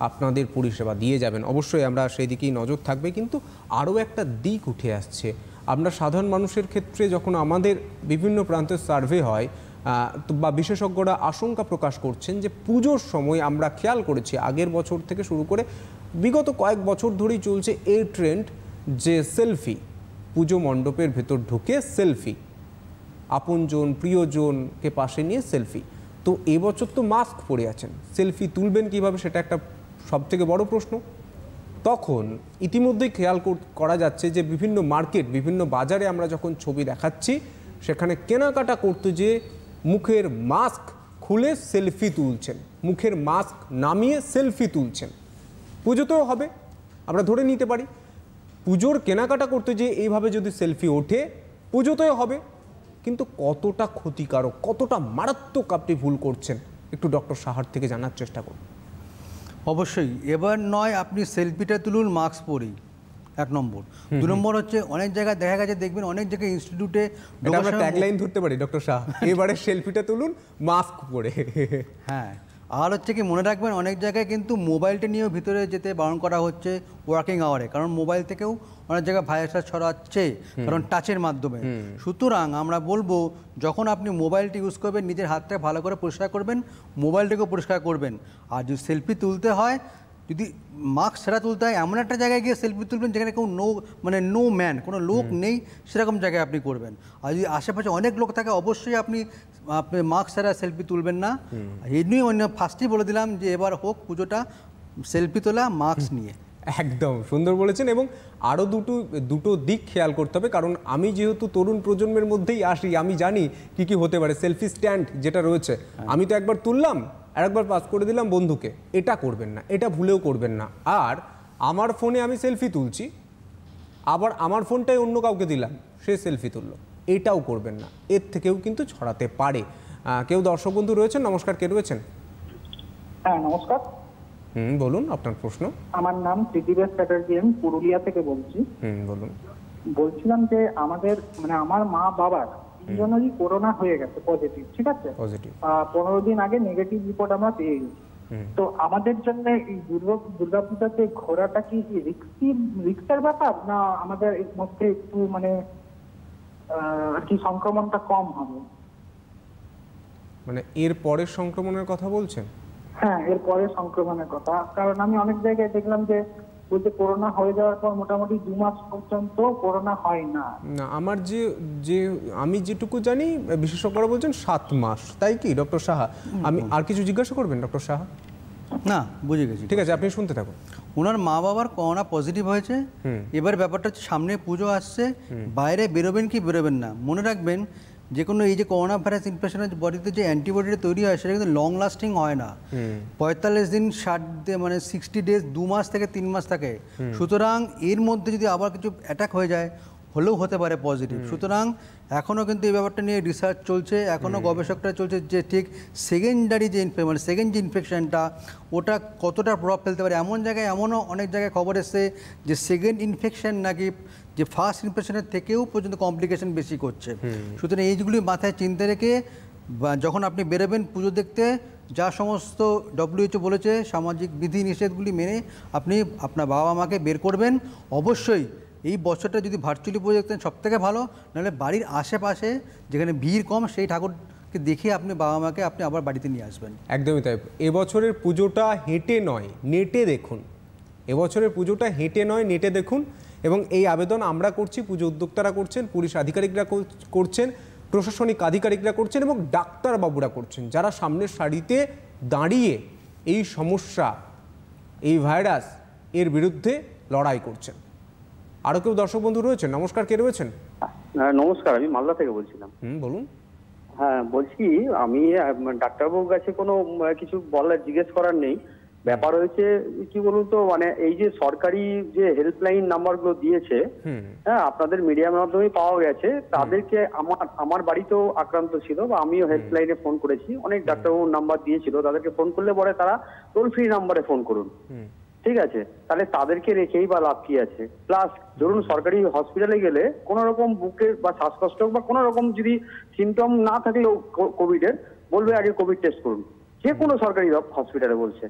আপনাদের পরিষেবা দিয়ে যাবেন। অবশ্যই আমরা সেই দিকেই নজর থাকবে। কিন্তু আরও একটা দিক উঠে আসছে, আমরা সাধারণ মানুষের ক্ষেত্রে যখন আমাদের বিভিন্ন প্রান্তের সার্ভে হয় বা বিশেষজ্ঞরা আশঙ্কা প্রকাশ করছেন যে পুজোর সময় আমরা খেয়াল করেছি আগের বছর থেকে শুরু করে বিগত কয়েক বছর ধরেই চলছে এই ট্রেন্ড যে সেলফি, পুজো মণ্ডপের ভেতর ঢুকে সেলফি, আপনজন প্রিয়জনকে পাশে নিয়ে সেলফি। তো এবছর তো মাস্ক পরে আছেন, সেলফি তুলবেন কিভাবে সেটা একটা সবথেকে বড় প্রশ্ন। তখন ইতিমধ্যেই খেয়াল করা যাচ্ছে যে বিভিন্ন মার্কেট, বিভিন্ন বাজারে আমরা যখন ছবি দেখাচ্ছি সেখানে কেনাকাটা করতে যে মুখের মাস্ক খুলে সেলফি তুলছেন, মুখের মাস্ক নামিয়ে সেলফি তুলছেন। পুজোতেও হবে, আমরা ধরে নিতে পারি পুজোর কেনাকাটা করতে যে এইভাবে যদি সেলফি ওঠে পুজোতেও হবে। কিন্তু কতটা ক্ষতিকারক, কতটা মারাত্মক আপনি ভুল করছেন একটু ডক্টর সাহার থেকে জানার চেষ্টা করুন। অবশ্যই এবার নয় আপনি সেলফিটা তুলুন মাস্ক পরেই, 1 নম্বর। 2 নম্বর হচ্ছে অনেক জায়গায় দেখা গেছে দেখবেন অনেক জায়গায় ইনস্টিটিউটে আমরা ট্যাগলাইন ধরতে পারি ডক্টর শাহ, এবারে সেলফিটা তুলুন মাস্ক পরে। হ্যাঁ, আর হচ্ছে কি মনে রাখবেন অনেক জায়গায় কিন্তু মোবাইলটা নিয়েও ভিতরে যেতে বারণ করা হচ্ছে ওয়ার্কিং আওয়ারে, কারণ মোবাইল থেকেও অনেক জায়গায় ভাইরাসটা ছড়াচ্ছে, কারণ টাচের মাধ্যমে। সুতরাং আমরা বলবো যখন আপনি মোবাইলটি ইউজ করবেন নিজের হাতটা ভালো করে পরিষ্কার করবেন, মোবাইলটাকেও পরিষ্কার করবেন। আর যদি সেলফি তুলতে হয়, যদি মাস্ক ছাড়া তুলতে হয় এমন একটা জায়গায় গিয়ে সেলফি তুলবেন যেখানে কেউ নো ম্যান, কোনো লোক নেই, সেরকম জায়গায় আপনি করবেন। আর যদি আশেপাশে অনেক লোক থাকে অবশ্যই আপনি মাস্ক ছাড়া সেলফি তুলবেন না। এই নিয়ে ফার্স্টেই বলে দিলাম যে এবার হোক পুজোটা সেলফি তোলা মাস্ক নিয়ে। একদম সুন্দর বলেছেন। এবং আরও দুটো দিক খেয়াল করতে হবে, কারণ আমি যেহেতু তরুণ প্রজন্মের মধ্যেই আসি, আমি জানি কি কি হতে পারে। সেলফি স্ট্যান্ড যেটা রয়েছে, আমি তো একবার তুললাম আর একবার পাস করে দিলাম বন্ধুকে, এটা করবেন না, এটা ভুলেও করবেন না। আর আমার ফোনে আমি সেলফি তুলছি, আবার আমার ফোনটাই অন্য কাউকে দিলাম, সে সেলফি তুললো, এটাও করবেন না। এর থেকেও কিন্তু ছড়াতে পারে। কেউ দর্শক বন্ধু রয়েছেন? নমস্কার, কে রয়েছেন? হ্যাঁ নমস্কার। বলুন আপনার প্রশ্ন। আমার নাম প্রীতিবেশ চ্যাটার্জি, আমি পুরুলিয়া থেকে বলছি। বলুন। বলছিলাম যে আমাদের মানে আমার মা বাবার তিনজনেরই করোনা হয়ে গেছে পজিটিভ, ঠিক আছে? পজিটিভ। 15 দিন আগে নেগেটিভ রিপোর্ট আমরা পেয়ে গেছি। তো আমাদের জন্য এই দুর্গাপূজাতে ঘোরাটা কি রিস্কের ব্যাপার, না আমাদের এর মধ্যে একটু মানে আর কি সংক্রমণটা কম হবে? মানে এর পরের সংক্রমণের কথা বলছেন? হ্যাঁ, এর পরে সংক্রমণের কথা। কারণ আমি অনেক জায়গায় দেখলাম যে বলতে করোনা হয়ে যাওয়ার পর মোটামুটি 2 মাস পর্যন্ত করোনা হয় না। না, আমার যে আমি যেটুকু জানি বিশেষজ্ঞরা বলছেন 7 মাস, তাই কি ডক্টর সাহা? আমি আর কিছু জিজ্ঞাসা করবেন ডক্টর সাহা? না, বুঝে গেছি। ঠিক আছে, আপনি শুনতে থাকুন। ওনার মা বাবার করোনা পজিটিভ হয়েছে। এবার ব্যাপারটা হচ্ছে সামনে পুজো আসছে, বাইরে বেরোবেন কি বেরোবেন না। মনে রাখবেন যে কোনো এই যে করোনা ভাইরাস ইনফেকশনের বডিতে যে অ্যান্টিবডিটা তৈরি হয় সেটা কিন্তু লং লাস্টিং হয় না। 45 দিন 60 দিন মানে 60 ডেজ, 2 মাস থেকে 3 মাস থাকে। সুতরাং এর মধ্যে যদি আবার কিছু অ্যাটাক হয়ে যায়, হলেও হতে পারে পজিটিভ। সুতরাং এখনও কিন্তু এই ব্যাপারটা নিয়ে রিসার্চ চলছে, এখনও গবেষকরা চলছে যে ঠিক সেকেন্ডারি যে মানে সেকেন্ড যে ইনফেকশনটা ওটা কতটা প্রভাব ফেলতে পারে। এমন জায়গায় এমনও অনেক জায়গায় খবর এসছে যে সেকেন্ড ইনফেকশন নাকি যে ফার্স্ট ইনফেকশনের থেকেও পর্যন্ত কমপ্লিকেশন বেশি করছে। সুতরাং এইগুলি মাথায় চিন্তা রেখে যখন আপনি বেরোবেন পুজো দেখতে, যা সমস্ত WHO বলেছে সামাজিক বিধি নিষেধগুলি মেনে আপনি আপনার বাবা মাকে বের করবেন। অবশ্যই এই বছরটা যদি ভার্চুয়ালি পুজো দেখতেন সবথেকে ভালো, নাহলে বাড়ির আশেপাশে যেখানে ভিড় কম সেই ঠাকুরকে দেখে আপনি বাবা মাকে আপনি আবার বাড়িতে নিয়ে আসবেন। একদমই তাই। এবছরের পুজোটা হেঁটে নয়, নেটে দেখুন। এবছরের পুজোটা হেঁটে নয়, নেটে দেখুন। এবং এই আবেদন আমরা করছি, পুজো উদ্যোক্তারা করছেন, পুলিশ আধিকারিকরা করছেন, প্রশাসনিক আধিকারিকরা করছেন এবং ডাক্তারবাবুরা করছেন, যারা সামনের সারিতে দাঁড়িয়ে এই সমস্যা, এই ভাইরাস এর বিরুদ্ধে লড়াই করছেন। আরও কেউ দর্শক বন্ধু রয়েছেন? নমস্কার, কে রয়েছেন? নমস্কার, আমি মালদা থেকে বলছিলাম। বলুন। হ্যাঁ, বলছি আমি ডাক্তারবাবুর কাছে কোনো কিছু বলার জিজ্ঞেস করার নেই। ব্যাপার হয়েছে কি বলুন তো, মানে এই যে সরকারি যে হেল্পলাইন নাম্বারগুলো দিয়েছে, হ্যাঁ আপনাদের মিডিয়ার মাধ্যমে পাওয়া গেছে, তাদেরকে আমার বাড়িতেও আক্রান্ত ছিল বা আমিও হেল্পলাইনে ফোন করেছি। অনেক ডাক্তারবাবুর নাম্বার দিয়েছিল, তাদেরকে ফোন করলে পরে তারা টোল ফ্রি নাম্বারে ফোন করুন। ঠিক আছে, তাহলে তাদেরকে রেখেই বা লাভ কি আছে? প্লাস ধরুন সরকারি হসপিটালে গেলে কোনো রকম বুকের বা শ্বাসকষ্ট বা কোনো রকম যদি সিমটম না থাকলেও কোভিডের, বলবে আগে কোভিড টেস্ট করুন, যে কোনো সরকারি হসপিটালে বলছে।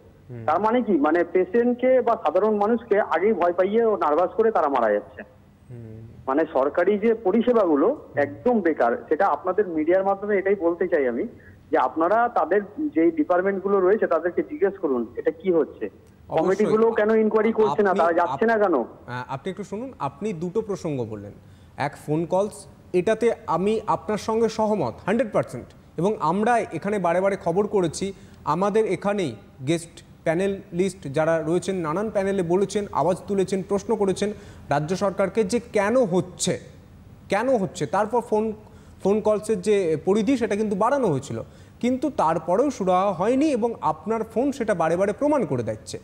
তার মানে কি, মানে পেশেন্টকে বা সাধারণ মানুষকে আগেই ভয় পাইয়ে ও নার্ভাস করে তারা মারা যাচ্ছে। মানে সরকারি যে পরিষেবাগুলো একদম বেকার। সেটা আপনাদের মিডিয়ার মাধ্যমে এটাই বলতে চাই আমি, যে আপনারা তাদের যে ডিপার্টমেন্টগুলো রয়েছে তাদেরকে জিজ্ঞেস করুন এটা কি হচ্ছে। কমিটিগুলো কেন ইনকোয়ারি করছে না, তারা যাচ্ছে না কেন? আপনি একটু শুনুন। আপনি দুটো প্রসঙ্গ বললেন, এক ফোন কলস, এটাতে আমি আপনার সঙ্গে সহমত 100%। এবং আমরা এখানে বারে বারে খবর করেছি, আমাদের এখানেই গেস্ট প্যানেলিস্ট যারা রয়েছেন নানান প্যানেলে বলেছেন, আওয়াজ তুলেছেন, প্রশ্ন করেছেন রাজ্য সরকারকে যে কেন হচ্ছে। তারপর ফোন কলসের যে পরিধি সেটা কিন্তু বাড়ানো হয়েছিল, কিন্তু তারপরেও সুরাহা হয়নি এবং আপনার ফোন সেটা বারে বারে প্রমাণ করে দিচ্ছে।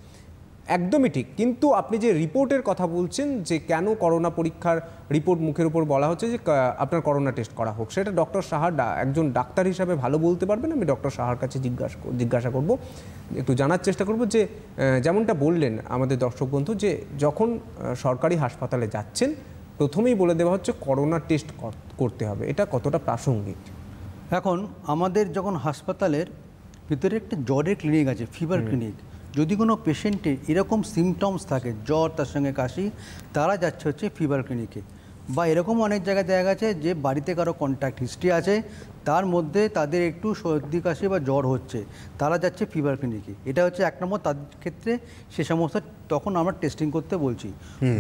একদমই ঠিক। কিন্তু আপনি যে রিপোর্টের কথা বলছেন, যে কেন করোনা পরীক্ষার রিপোর্ট মুখের উপর বলা হচ্ছে যে আপনার করোনা টেস্ট করা হোক, সেটা ডক্টর সাহা একজন ডাক্তার হিসাবে ভালো বলতে পারবেন। আমি ডক্টর সাহার কাছে জিজ্ঞাসা করব, একটু জানার চেষ্টা করব যে যেমনটা বললেন আমাদের দর্শক বন্ধু, যে যখন সরকারি হাসপাতালে যাচ্ছেন প্রথমেই বলে দেওয়া হচ্ছে করোনা টেস্ট করতে হবে, এটা কতটা প্রাসঙ্গিক? এখন আমাদের যখন হাসপাতালের ভিতরে একটা জ্বরের ক্লিনিক আছে, ফিভার ক্লিনিক, যদি কোনো পেশেন্টের এরকম সিমটমস থাকে, জ্বর তার সঙ্গে কাশি, তারা যাচ্ছে হচ্ছে ফিভার ক্লিনিকে। বা এরকম অনেক জায়গায় দেখা গেছে যে বাড়িতে কারো কন্ট্যাক্ট হিস্ট্রি আছে, তার মধ্যে তাদের একটু সর্দি কাশি বা জ্বর হচ্ছে, তারা যাচ্ছে ফিভার ক্লিনিকে। এটা হচ্ছে 1 নম্বর, তাদের ক্ষেত্রে সে সমস্ত তখন আমরা টেস্টিং করতে বলছি।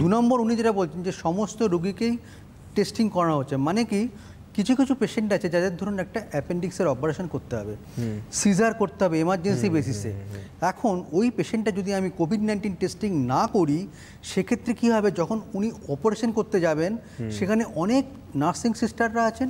2 নম্বর, উনি যেটা বলছেন যে সমস্ত রোগীকেই টেস্টিং করানো হচ্ছে, মানে কি কিছু কিছু পেশেন্ট আছে যাদের ধরুন একটা অ্যাপেন্ডিক্সের অপারেশন করতে হবে, সিজার করতে হবে এমার্জেন্সি বেসিসে। এখন ওই পেশেন্টটা যদি আমি কোভিড-19 টেস্টিং না করি, সেক্ষেত্রে কী হবে, যখন উনি অপারেশন করতে যাবেন সেখানে অনেক নার্সিং সিস্টাররা আছেন,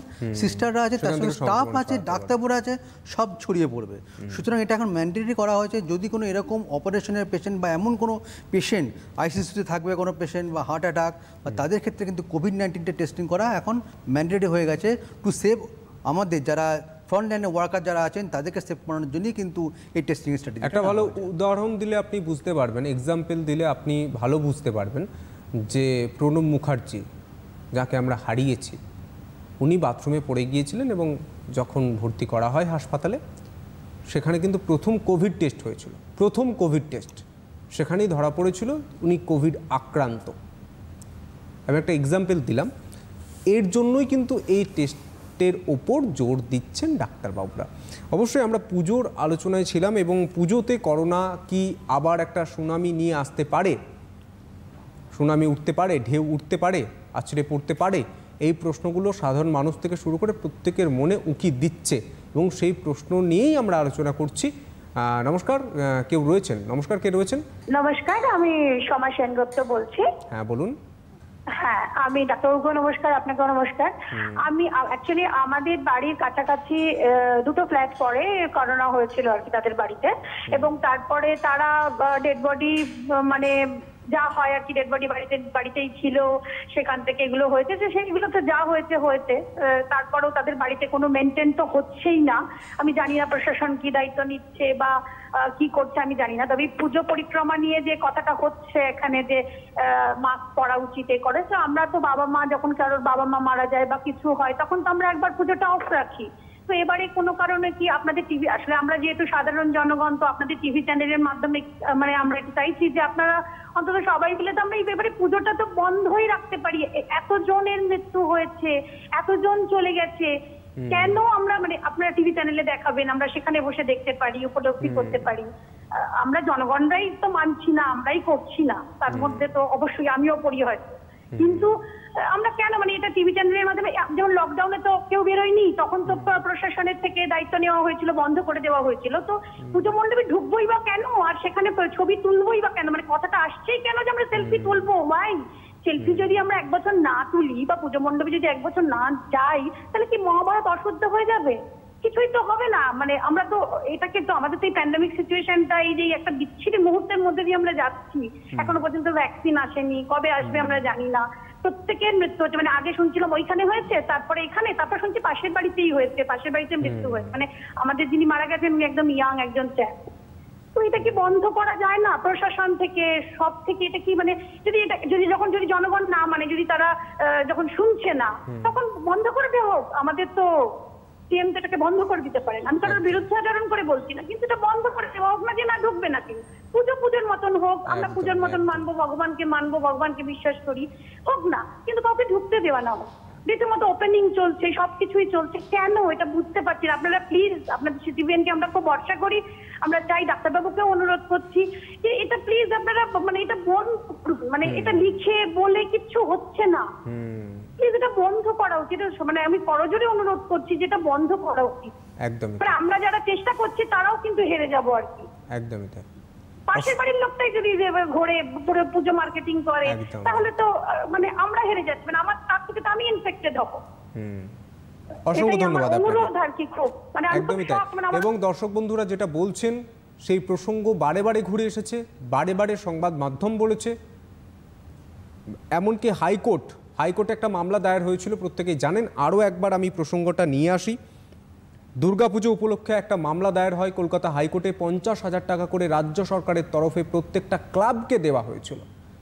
তার সঙ্গে স্টাফ আছে, ডাক্তারবাবুরা আছে, সব ছড়িয়ে পড়বে। সুতরাং এটা এখন ম্যান্ডেটরি করা হয়েছে, যদি কোনো এরকম অপারেশনের পেশেন্ট বা এমন কোনো পেশেন্ট আইসিইউতে থাকবে কোনো পেশেন্ট বা হার্ট অ্যাটাক বা তাদের ক্ষেত্রে কিন্তু কোভিড-19 টেস্টিং করা এখন ম্যান্ডেটরি হয়ে গেছে, টু সেভ আমাদের যারা ফ্রন্ট লাইনে ওয়ার্কার যারা আছেন তাদেরকে সেভ করানোর জন্যই কিন্তু এই টেস্টিং স্ট্র্যাটেজি। একটা ভালো উদাহরণ দিলে আপনি বুঝতে পারবেন, এক্সাম্পল দিলে আপনি ভালো বুঝতে পারবেন যে প্রণব মুখার্জি যাকে আমরা হারিয়েছি, উনি বাথরুমে পড়ে গিয়েছিলেন এবং যখন ভর্তি করা হয় হাসপাতালে, সেখানে কিন্তু প্রথম কোভিড টেস্ট হয়েছিল, প্রথম কোভিড টেস্ট সেখানেই ধরা পড়েছিল উনি কোভিড আক্রান্ত। আমি একটা এক্সাম্পল দিলাম, এর জন্যই কিন্তু এই টেস্টের ওপর জোর দিচ্ছেন ডাক্তারবাবুরা। অবশ্যই আমরা পুজোর আলোচনায় ছিলাম এবং পুজোতে করোনা কি আবার একটা সুনামি নিয়ে আসতে পারে, সুনামি উঠতে পারে, ঢেউ উঠতে পারে, আছড়ে পড়তে পারে, এই প্রশ্নগুলো সাধারণ মানুষ থেকে শুরু করে প্রত্যেকের মনে উকি দিচ্ছে এবং সেই প্রশ্ন নিয়েই আমরা আলোচনা করছি। নমস্কার, কেউ রয়েছেন? নমস্কার, কে রয়েছেন? নমস্কার, আমি সোমা সেনগুপ্ত বলছি। হ্যাঁ বলুন। হ্যাঁ, আমি ডাক্তারবাবুকে নমস্কার, আপনাকেও নমস্কার। আমি অ্যাকচুয়ালি আমাদের বাড়ির কাছাকাছি দুটো ফ্ল্যাট পরে করোনা হয়েছিল আর কি তাদের বাড়িতে, এবং তারপরে তারা ডেড বডি মানে যা হয় আর কি ডেড বডি বাড়িতেই ছিল, সেখান থেকে এগুলো হয়েছে, যে সেইগুলো তো যা হয়েছে হয়েছে। তারপরেও তাদের বাড়িতে কোনো মেনটেন তো হচ্ছেই না। আমি জানি না প্রশাসন কি দায়িত্ব নিচ্ছে বা কি করছে আমি জানি না, তবে পুজো পরিক্রমা নিয়ে যে কথাটা হচ্ছে এখানে যে মাস্ক পরা উচিত এ করে, তো আমরা তো বাবা মা যখন কারোর বাবা মা মারা যায় বা কিছু হয় তখন তো আমরা একবার পুজোটা অফ রাখি। তো এবারে কোনো কারণে কি আপনাদের টিভি, আসলে আমরা যেহেতু সাধারণ জনগণ, তো আপনাদের টিভি চ্যানেলের মাধ্যমে মানে আমরা একটু চাইছি যে আপনারা অন্তত সবাই মিলে তো আমরা এই ব্যাপারে পুজোটা তো বন্ধই রাখতে পারি। এতজনের মৃত্যু হয়েছে, এতজন চলে গেছে, কেন আমরা মানে আপনারা টিভি চ্যানেলে দেখাবেন, আমরা সেখানে বসে দেখতে পারি, উপলব্ধি করতে পারি। আমরা জনগণরাই তো মানছি না, আমরাই করছি না, তার মধ্যে তো অবশ্যই আমিও পড়ি হয়তো, কিন্তু আমরা কেন মানে এটা টিভি চ্যানেলের মাধ্যমে, যেমন লকডাউনে তো কেউ বেরোয়নি, তখন তো প্রশাসনের থেকে দায়িত্ব নেওয়া হয়েছিল, বন্ধ করে দেওয়া হয়েছিল, তো পুজো মণ্ডপে ঢুকবোই বা কেন, আর সেখানে ছবি তুলবোই বা কেন, মানে কথাটা আসছেই কেন যে আমরা সেলফি তুলবো। ভাই, সেলফি যদি আমরা 1 বছর না তুলি বা পুজো মণ্ডপে যদি 1 বছর না যাই, তাহলে কি মহাভারত অশুদ্ধ হয়ে যাবে? কিছুই তো হবে না। মানে আমরা তো এটাকে তো আমাদের তো এই প্যান্ডেমিক সিচুয়েশনটা, এই যে একটা বিচ্ছিরি মুহূর্তের মধ্যে দিয়ে আমরা যাচ্ছি, এখনো পর্যন্ত ভ্যাকসিন আসেনি, কবে আসবে আমরা জানি না, প্রত্যেকের মৃত্যু হচ্ছে। মানে আগে শুনছিলাম ওইখানে হয়েছে, তারপরে এখানে, তারপর শুনছি পাশের বাড়িতেই হয়েছে, পাশের বাড়িতে মৃত্যু হয়েছে, মানে আমাদের যিনি মারা গেছেন উনি একদম ইয়াং একজন চ্যাপ। তো এটা কি বন্ধ করা যায় না প্রশাসন থেকে, সব থেকে? এটা কি মানে যদি জনগণ না মানে, যদি তারা যখন শুনছে না, তখন বন্ধ করে দেওয়া হোক। আমাদের তো সিএম তো এটাকে বন্ধ করে দিতে পারেন, আমি কারোর বিরুদ্ধে আচরণ করে বলছি না, কিন্তু এটা বন্ধ করে দেওয়া হোক না, যে না ঢুকবে না, কিন্তু পুজোর মতন হোক, আমরা পুজোর মতন মানবো, ভগবানকে বিশ্বাস করি, হোক না, কিন্তু কাউকে ঢুকতে দেওয়া না হোক। রীতিমতো ওপেনিং চলছে, সবকিছুই চলছে, কেন এটা বুঝতে পারছি না। আপনারা প্লিজ, আপনাদের সিটিভিএনকে আমরা খুব ভরসা করি, আমরা চাই, ডাক্তারবাবুকেও অনুরোধ করছি যে এটা প্লিজ আপনারা মানে এটা বন্ধ করুন, মানে এটা লিখে বলে কিচ্ছু হচ্ছে না, প্লিজ এটা বন্ধ করা উচিত। মানে আমি করজোরে অনুরোধ করছি যেটা বন্ধ করা উচিত। একদমই, মানে আমরা যারা চেষ্টা করছি তারাও কিন্তু হেরে যাবো আর কি। একদমই তাই। পাশের বাড়ির লোকটাই যদি ঘুরে পুরো পুজো মার্কেটিং করে, তাহলে তো মানে আমরা হেরে যাচ্ছি, মানে আমার তার থেকে তো আমি ইনফেক্টেড হবো। অসংখ্য ধন্যবাদ আপনাকে। একদমই তাই। এবং দর্শক বন্ধুরা যেটা বলছেন, সেই প্রসঙ্গ বারে বারে ঘুরে এসেছে, বারে বারে সংবাদ মাধ্যম বলেছে, এমনকি হাইকোর্টে একটা মামলা দায়ের হয়েছিল, প্রত্যেকেই জানেন। আরও একবার আমি প্রসঙ্গটা নিয়ে আসি। দুর্গাপুজো উপলক্ষে একটা মামলা দায়ের হয় কলকাতা হাইকোর্টে, 50,000 টাকা করে রাজ্য সরকারের তরফে প্রত্যেকটা ক্লাবকে দেওয়া হয়েছিল।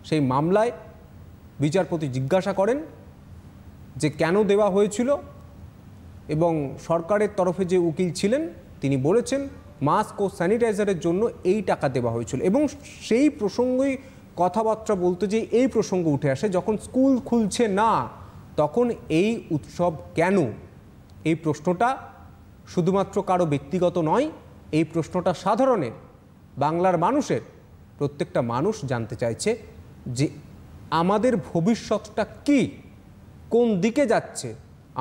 সেই মামলায় বিচারপতি জিজ্ঞাসা করেন যে কেন দেওয়া হয়েছিল, এবং সরকারের তরফে যে উকিল ছিলেন তিনি বলেছেন মাস্ক ও স্যানিটাইজারের জন্য এই টাকা দেওয়া হয়েছিল। এবং সেই প্রসঙ্গই কথাবার্তা বলতে যে এই প্রসঙ্গ উঠে আসে, যখন স্কুল খুলছে না তখন এই উৎসব কেন? এই প্রশ্নটা শুধুমাত্র কারো ব্যক্তিগত নয়, এই প্রশ্নটা সাধারণের, বাংলার মানুষের। প্রত্যেকটা মানুষ জানতে চাইছে যে আমাদের ভবিষ্যৎটা কি, কোন দিকে যাচ্ছে,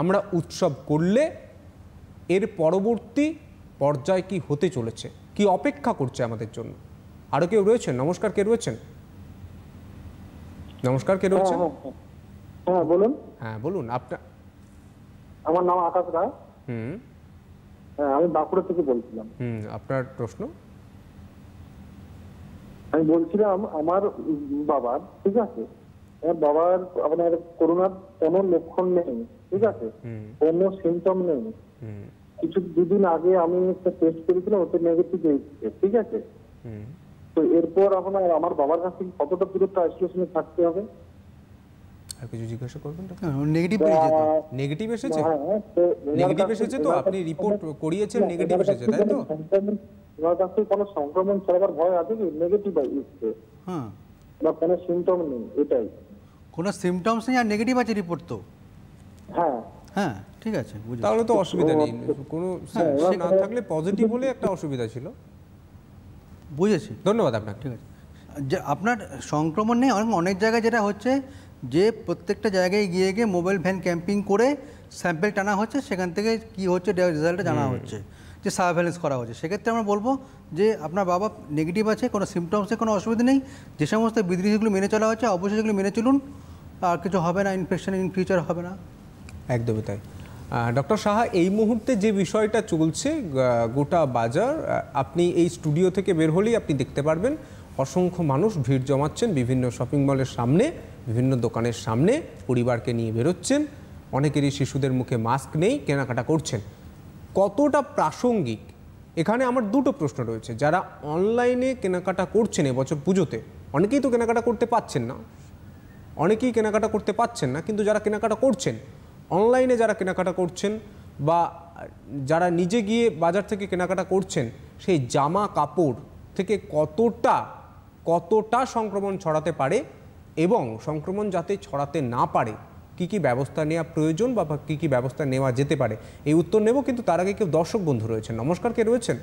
আমরা উৎসব করলে এর পরবর্তী পর্যায় কি হতে চলেছে, কি অপেক্ষা করছে আমাদের জন্য? আরও কেউ রয়েছেন? নমস্কার, কে রয়েছেন? নমস্কার, কে রয়েছেন? হ্যাঁ বলুন। হ্যাঁ বলুন। আপনার? আমার নাম আকাশ রায়। হ্যাঁ, আমি বাঁকুড়া থেকে বলছিলাম। আপনার প্রশ্ন? আমি বলছিলাম আমার বাবার, ঠিক আছে, আমার বাবার আপনার করোনার কোনো লক্ষণ নেই, ঠিক আছে, কোনো সিমটম নেই। কিছু দুদিন আগে আমি একটা টেস্ট করেছিলাম, ওতে নেগেটিভ এসেছে, ঠিক আছে। তো এরপর আপনার আমার বাবার কাছে কতটা দূরত্ব আইসোলেশনে থাকতে হবে? আর কিছু জিজ্ঞাসা করবেন? নেগেটিভ নেগেটিভ এসেছে? নেগেটিভ এসেছে তো আপনি রিপোর্ট করিয়েছেন, নেগেটিভ এসেছে তাই তো? ওনার কাছে কোনো সংক্রমণ ছড়াবার ভয় আছে কি? নেগেটিভ এসেছে, হ্যাঁ, বা কোনো সিমটম নেই, এটাই। কোনো সিমটমস নেই আর নেগেটিভ আছে রিপোর্ট তো? হ্যাঁ হ্যাঁ, ঠিক আছে, তাহলে তো অসুবিধা নেই। কোনো সিমটম না থাকলে পজিটিভ হলে একটা অসুবিধা ছিল। বুঝেছি, ধন্যবাদ আপনাকে। ঠিক আছে, যে আপনার সংক্রমণ নেই। অনেক জায়গায় যেটা হচ্ছে যে প্রত্যেকটা জায়গায় গিয়ে গিয়ে মোবাইল ভ্যান ক্যাম্পিং করে স্যাম্পেল টানা হচ্ছে, সেখান থেকে কি হচ্ছে রেজাল্টটা জানা হচ্ছে, যে সার্ভেলেন্স করা হচ্ছে। সেক্ষেত্রে আমরা বলবো যে আপনার বাবা নেগেটিভ আছে, কোনো সিমটমসে কোনো অসুবিধা নেই। যে সমস্ত বিধিগুলো মেনে চলা হচ্ছে অবশ্যই সেগুলো মেনে চলুন, আর কিছু হবে না, ইনফেকশন ইন ফিউচার হবে না। একদমই তাই। ডক্টর সাহা, এই মুহূর্তে যে বিষয়টা চলছে গোটা বাজার, আপনি এই স্টুডিও থেকে বের হলেই আপনি দেখতে পারবেন অসংখ্য মানুষ ভিড় জমাচ্ছেন বিভিন্ন শপিং মলের সামনে, বিভিন্ন দোকানের সামনে, পরিবারকে নিয়ে বেরোচ্ছেন। অনেকেরই শিশুদের মুখে মাস্ক নেই, কেনাকাটা করছেন। কতটা প্রাসঙ্গিক, এখানে আমার দুটো প্রশ্ন রয়েছে। যারা অনলাইনে কেনাকাটা করছেন এবছর পুজোতে, অনেকেই তো কেনাকাটা করতে পাচ্ছেন না, অনেকেই কেনাকাটা করতে পাচ্ছেন না, কিন্তু যারা কেনাকাটা করছেন অনলাইনে, যারা কেনাকাটা করছেন বা যারা নিজে গিয়ে বাজার থেকে কেনাকাটা করছেন, সেই জামা কাপড় থেকে কতটা সংক্রমণ ছড়াতে পারে এবং সংক্রমণ যাতে ছড়াতে না পারে কি কি ব্যবস্থা নেওয়া প্রয়োজন বা কি কি ব্যবস্থা নেওয়া যেতে পারে, এই উত্তর নেব। কিন্তু তার আগে কেউ দর্শক বন্ধু রয়েছেন। নমস্কার, কে রয়েছেন?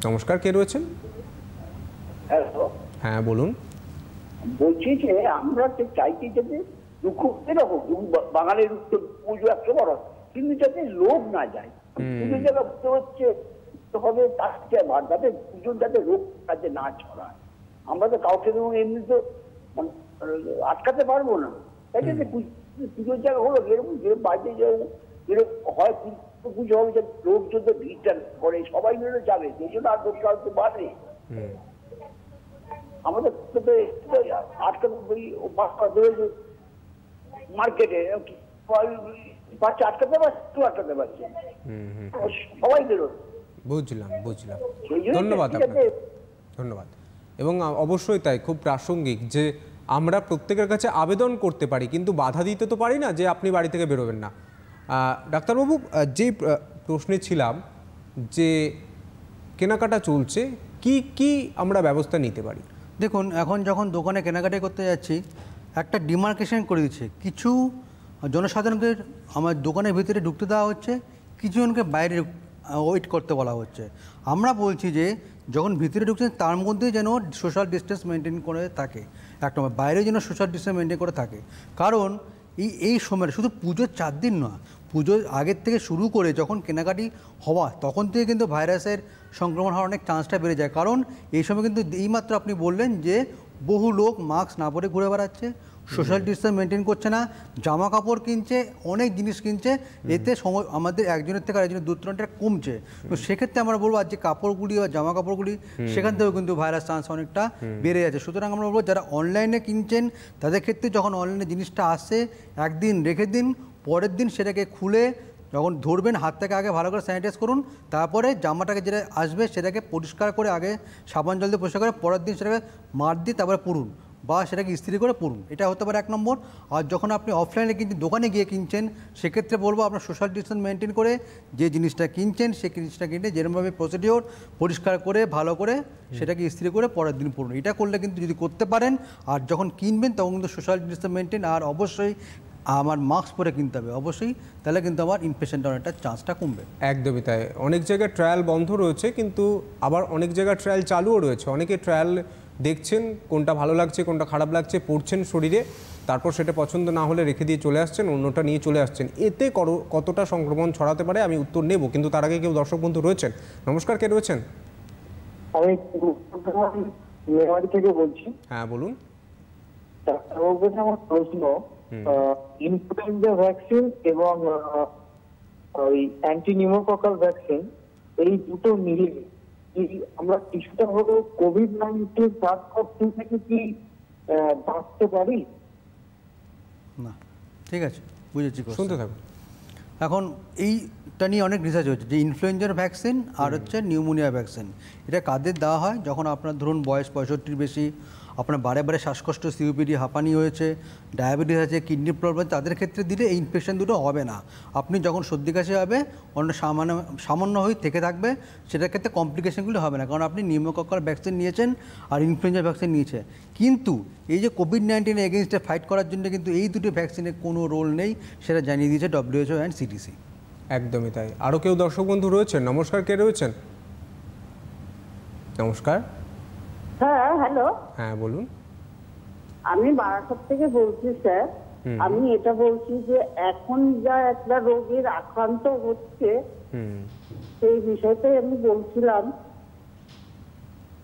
নমস্কার, কে রয়েছেন? হ্যাঁ বলুন। বলছি যে আমরা তো চাইছি যাতে দুঃখ এরকম বাঙালির পুজো একটা বড়, কিন্তু যাতে লোভ না যায়। পুজো জায়গা বুঝতে হচ্ছে হবে যাতে পুজোর যাতে রোগ কাজে না ছড়ায়। আমরা তো কাউকে এমনি তো আটকাতে পারবো না, তাই জন্য পুজোর জায়গা হলো এরকম যে বাড়িতে যেরকম হয় পুজো হবে, যে লোক যদি ভিড়টা করে সবাই মিলে যাবে, সেই জন্য আর লোক কাউকে বাড়ে। আমাদের মার্কেটে বাচ্চা আটকাতে পারছে, তুই আটকাতে পারছে, সবাই বেরোয়। বুঝলাম। ধন্যবাদ আপনাকে, ধন্যবাদ। এবং অবশ্যই তাই, খুব প্রাসঙ্গিক যে আমরা প্রত্যেকের কাছে আবেদন করতে পারি, কিন্তু বাধা দিতে তো পারি না যে আপনি বাড়ি থেকে বেরোবেন না। ডাক্তারবাবু, যে প্রশ্নে ছিলাম যে কেনাকাটা চলছে, কি আমরা ব্যবস্থা নিতে পারি? দেখুন, এখন যখন দোকানে কেনাকাটা করতে যাচ্ছি, একটা ডিমার্কেশন করে দিচ্ছে। কিছু জনসাধারণকে আমার দোকানের ভিতরে ঢুকতে দেওয়া হচ্ছে, কিছুজনকে বাইরে ওয়েট করতে বলা হচ্ছে। আমরা বলছি যে যখন ভিতরে ঢুকছেন তার মধ্যে যেন সোশ্যাল ডিস্টেন্স মেনটেন করে থাকে, একটা বাইরে যেন সোশ্যাল ডিস্টেন্স মেনটেন করে থাকে। কারণ এই সময় শুধু পুজোর 4 দিন নয়, পুজোর আগের থেকে শুরু করে যখন কেনাকাটি হওয়া, তখন থেকে কিন্তু ভাইরাসের সংক্রমণ হওয়ার অনেক চান্সটা বেড়ে যায়। কারণ এই সময় কিন্তু এইমাত্র আপনি বললেন যে বহু লোক মাস্ক না পরে ঘুরে বেড়াচ্ছে, সোশ্যাল ডিস্টেন্স মেনটেন করছে না, জামা কাপড় কিনছে, অনেক জিনিস কিনছে, এতে আমাদের একজনের থেকে আরেকজনের দূরত্বটা কমছে। তো সেক্ষেত্রে আমরা বলবো আর যে কাপড়গুলি বা জামা কাপড়গুলি, সেখান থেকেও কিন্তু ভাইরাস চান্স অনেকটা বেড়ে যাচ্ছে। সুতরাং আমরা বলবো যারা অনলাইনে কিনছেন তাদের ক্ষেত্রে যখন অনলাইনে জিনিসটা আসে, একদিন রেখে দিন, পরের দিন সেটাকে খুলে যখন ধরবেন হাতটাকে আগে ভালো করে স্যানিটাইজ করুন, তারপরে জামাটাকে যেটা আসবে সেটাকে পরিষ্কার করে আগে সাবান জল দিয়ে পরিষ্কার করে পরের দিন সেটাকে মার দিয়ে তারপরে পরুন বা সেটাকে ইস্ত্রি করে পরুন। এটা হতে পারে 1 নম্বর। আর যখন আপনি অফলাইনে কিনছেন, দোকানে গিয়ে কিনছেন, সেক্ষেত্রে বলবো আপনার সোশ্যাল ডিস্টেন্স মেনটেন করে যে জিনিসটা কিনছেন সেই জিনিসটা কিনে যেরকমভাবে প্রসিডিওর পরিষ্কার করে ভালো করে সেটাকে ইস্ত্রি করে পরের দিন পরুন। এটা করলে কিন্তু যদি করতে পারেন, আর যখন কিনবেন তখন কিন্তু সোশ্যাল ডিস্টেন্স মেনটেন, আর অবশ্যই আমার মাস্ক পরে কিনতে হবে অবশ্যই, তাহলে কিন্তু আমার ইনফেকশনটা অনেকটা চান্সটা কমবে। একদমই তাই। অনেক জায়গায় ট্রায়াল বন্ধ রয়েছে, কিন্তু আবার অনেক জায়গায় ট্রায়াল চালুও রয়েছে। অনেকে ট্রায়াল দেখছেন, কোনটা ভালো লাগছে কোনটা খারাপ লাগছে পড়ছেন শরীরে, তারপর সেটা পছন্দ না হলে রেখে দিয়ে চলে আসছেন, অন্যটা নিয়ে চলে আসছেন। এতে কতটা সংক্রমণ ছড়াতে পারে আমি উত্তর নেব, কিন্তু তার আগে কেউ দর্শক বন্ধু রয়েছেন। নমস্কার, কে রয়েছেন? আমি মেমারি থেকে বলছি। হ্যাঁ বলুন। ডাক্তারবাবুর কাছে আমার প্রশ্ন, ইনফ্লুয়েঞ্জা ভ্যাকসিন এবং ওই অ্যান্টিনিউমোকক্কাল ভ্যাকসিন, এই দুটো মিলিয়ে আমরা কিছুটা হলেও কোভিড-19 SARS-CoV-2 থেকে কি বাঁচতে পারি? না, ঠিক আছে, বুঝেছি, শুনতে থাকুন। এখন এইটা নিয়ে অনেক রিসার্চ হচ্ছে যে ইনফ্লুয়েঞ্জার ভ্যাকসিন আর হচ্ছে নিউমোনিয়া ভ্যাকসিন, এটা কাদের দেওয়া হয়? যখন আপনার ধরুন বয়স 65-র বেশি, আপনার বারে বারে শ্বাসকষ্ট, সিওপিডি, হাঁপানি হয়েছে, ডায়াবেটিস আছে, কিডনি প্রবলেম, তাদের ক্ষেত্রে দিলে এই ইনফেকশন দুটো হবে না। আপনি যখন সর্দি কাশি হবে, অন্য সামান্য হয়ে থেকে থাকবে, সেটার ক্ষেত্রে কমপ্লিকেশনগুলো হবে না, কারণ আপনি নিউমোকক্কাল ভ্যাকসিন নিয়েছেন আর ইনফ্লুয়েঞ্জা ভ্যাকসিন নিয়েছেন। কিন্তু এই যে কোভিড-19 এগেনস্টে ফাইট করার জন্য কিন্তু এই দুটো ভ্যাকসিনের কোনো রোল নেই, সেটা জানিয়ে দিয়েছে WHO অ্যান্ড CDC। একদমই তাই। আরও কেউ দর্শক বন্ধু রয়েছেন? নমস্কার, কে রয়েছেন? নমস্কার। হ্যাঁ, হ্যালো। হ্যাঁ বলুন। আমি বারাসাত থেকে বলছি স্যার। আমি এটা বলছি যে এখন যা একটা রোগের আক্রান্ত হচ্ছে, সেই বিষয়টাই আমি বলছিলাম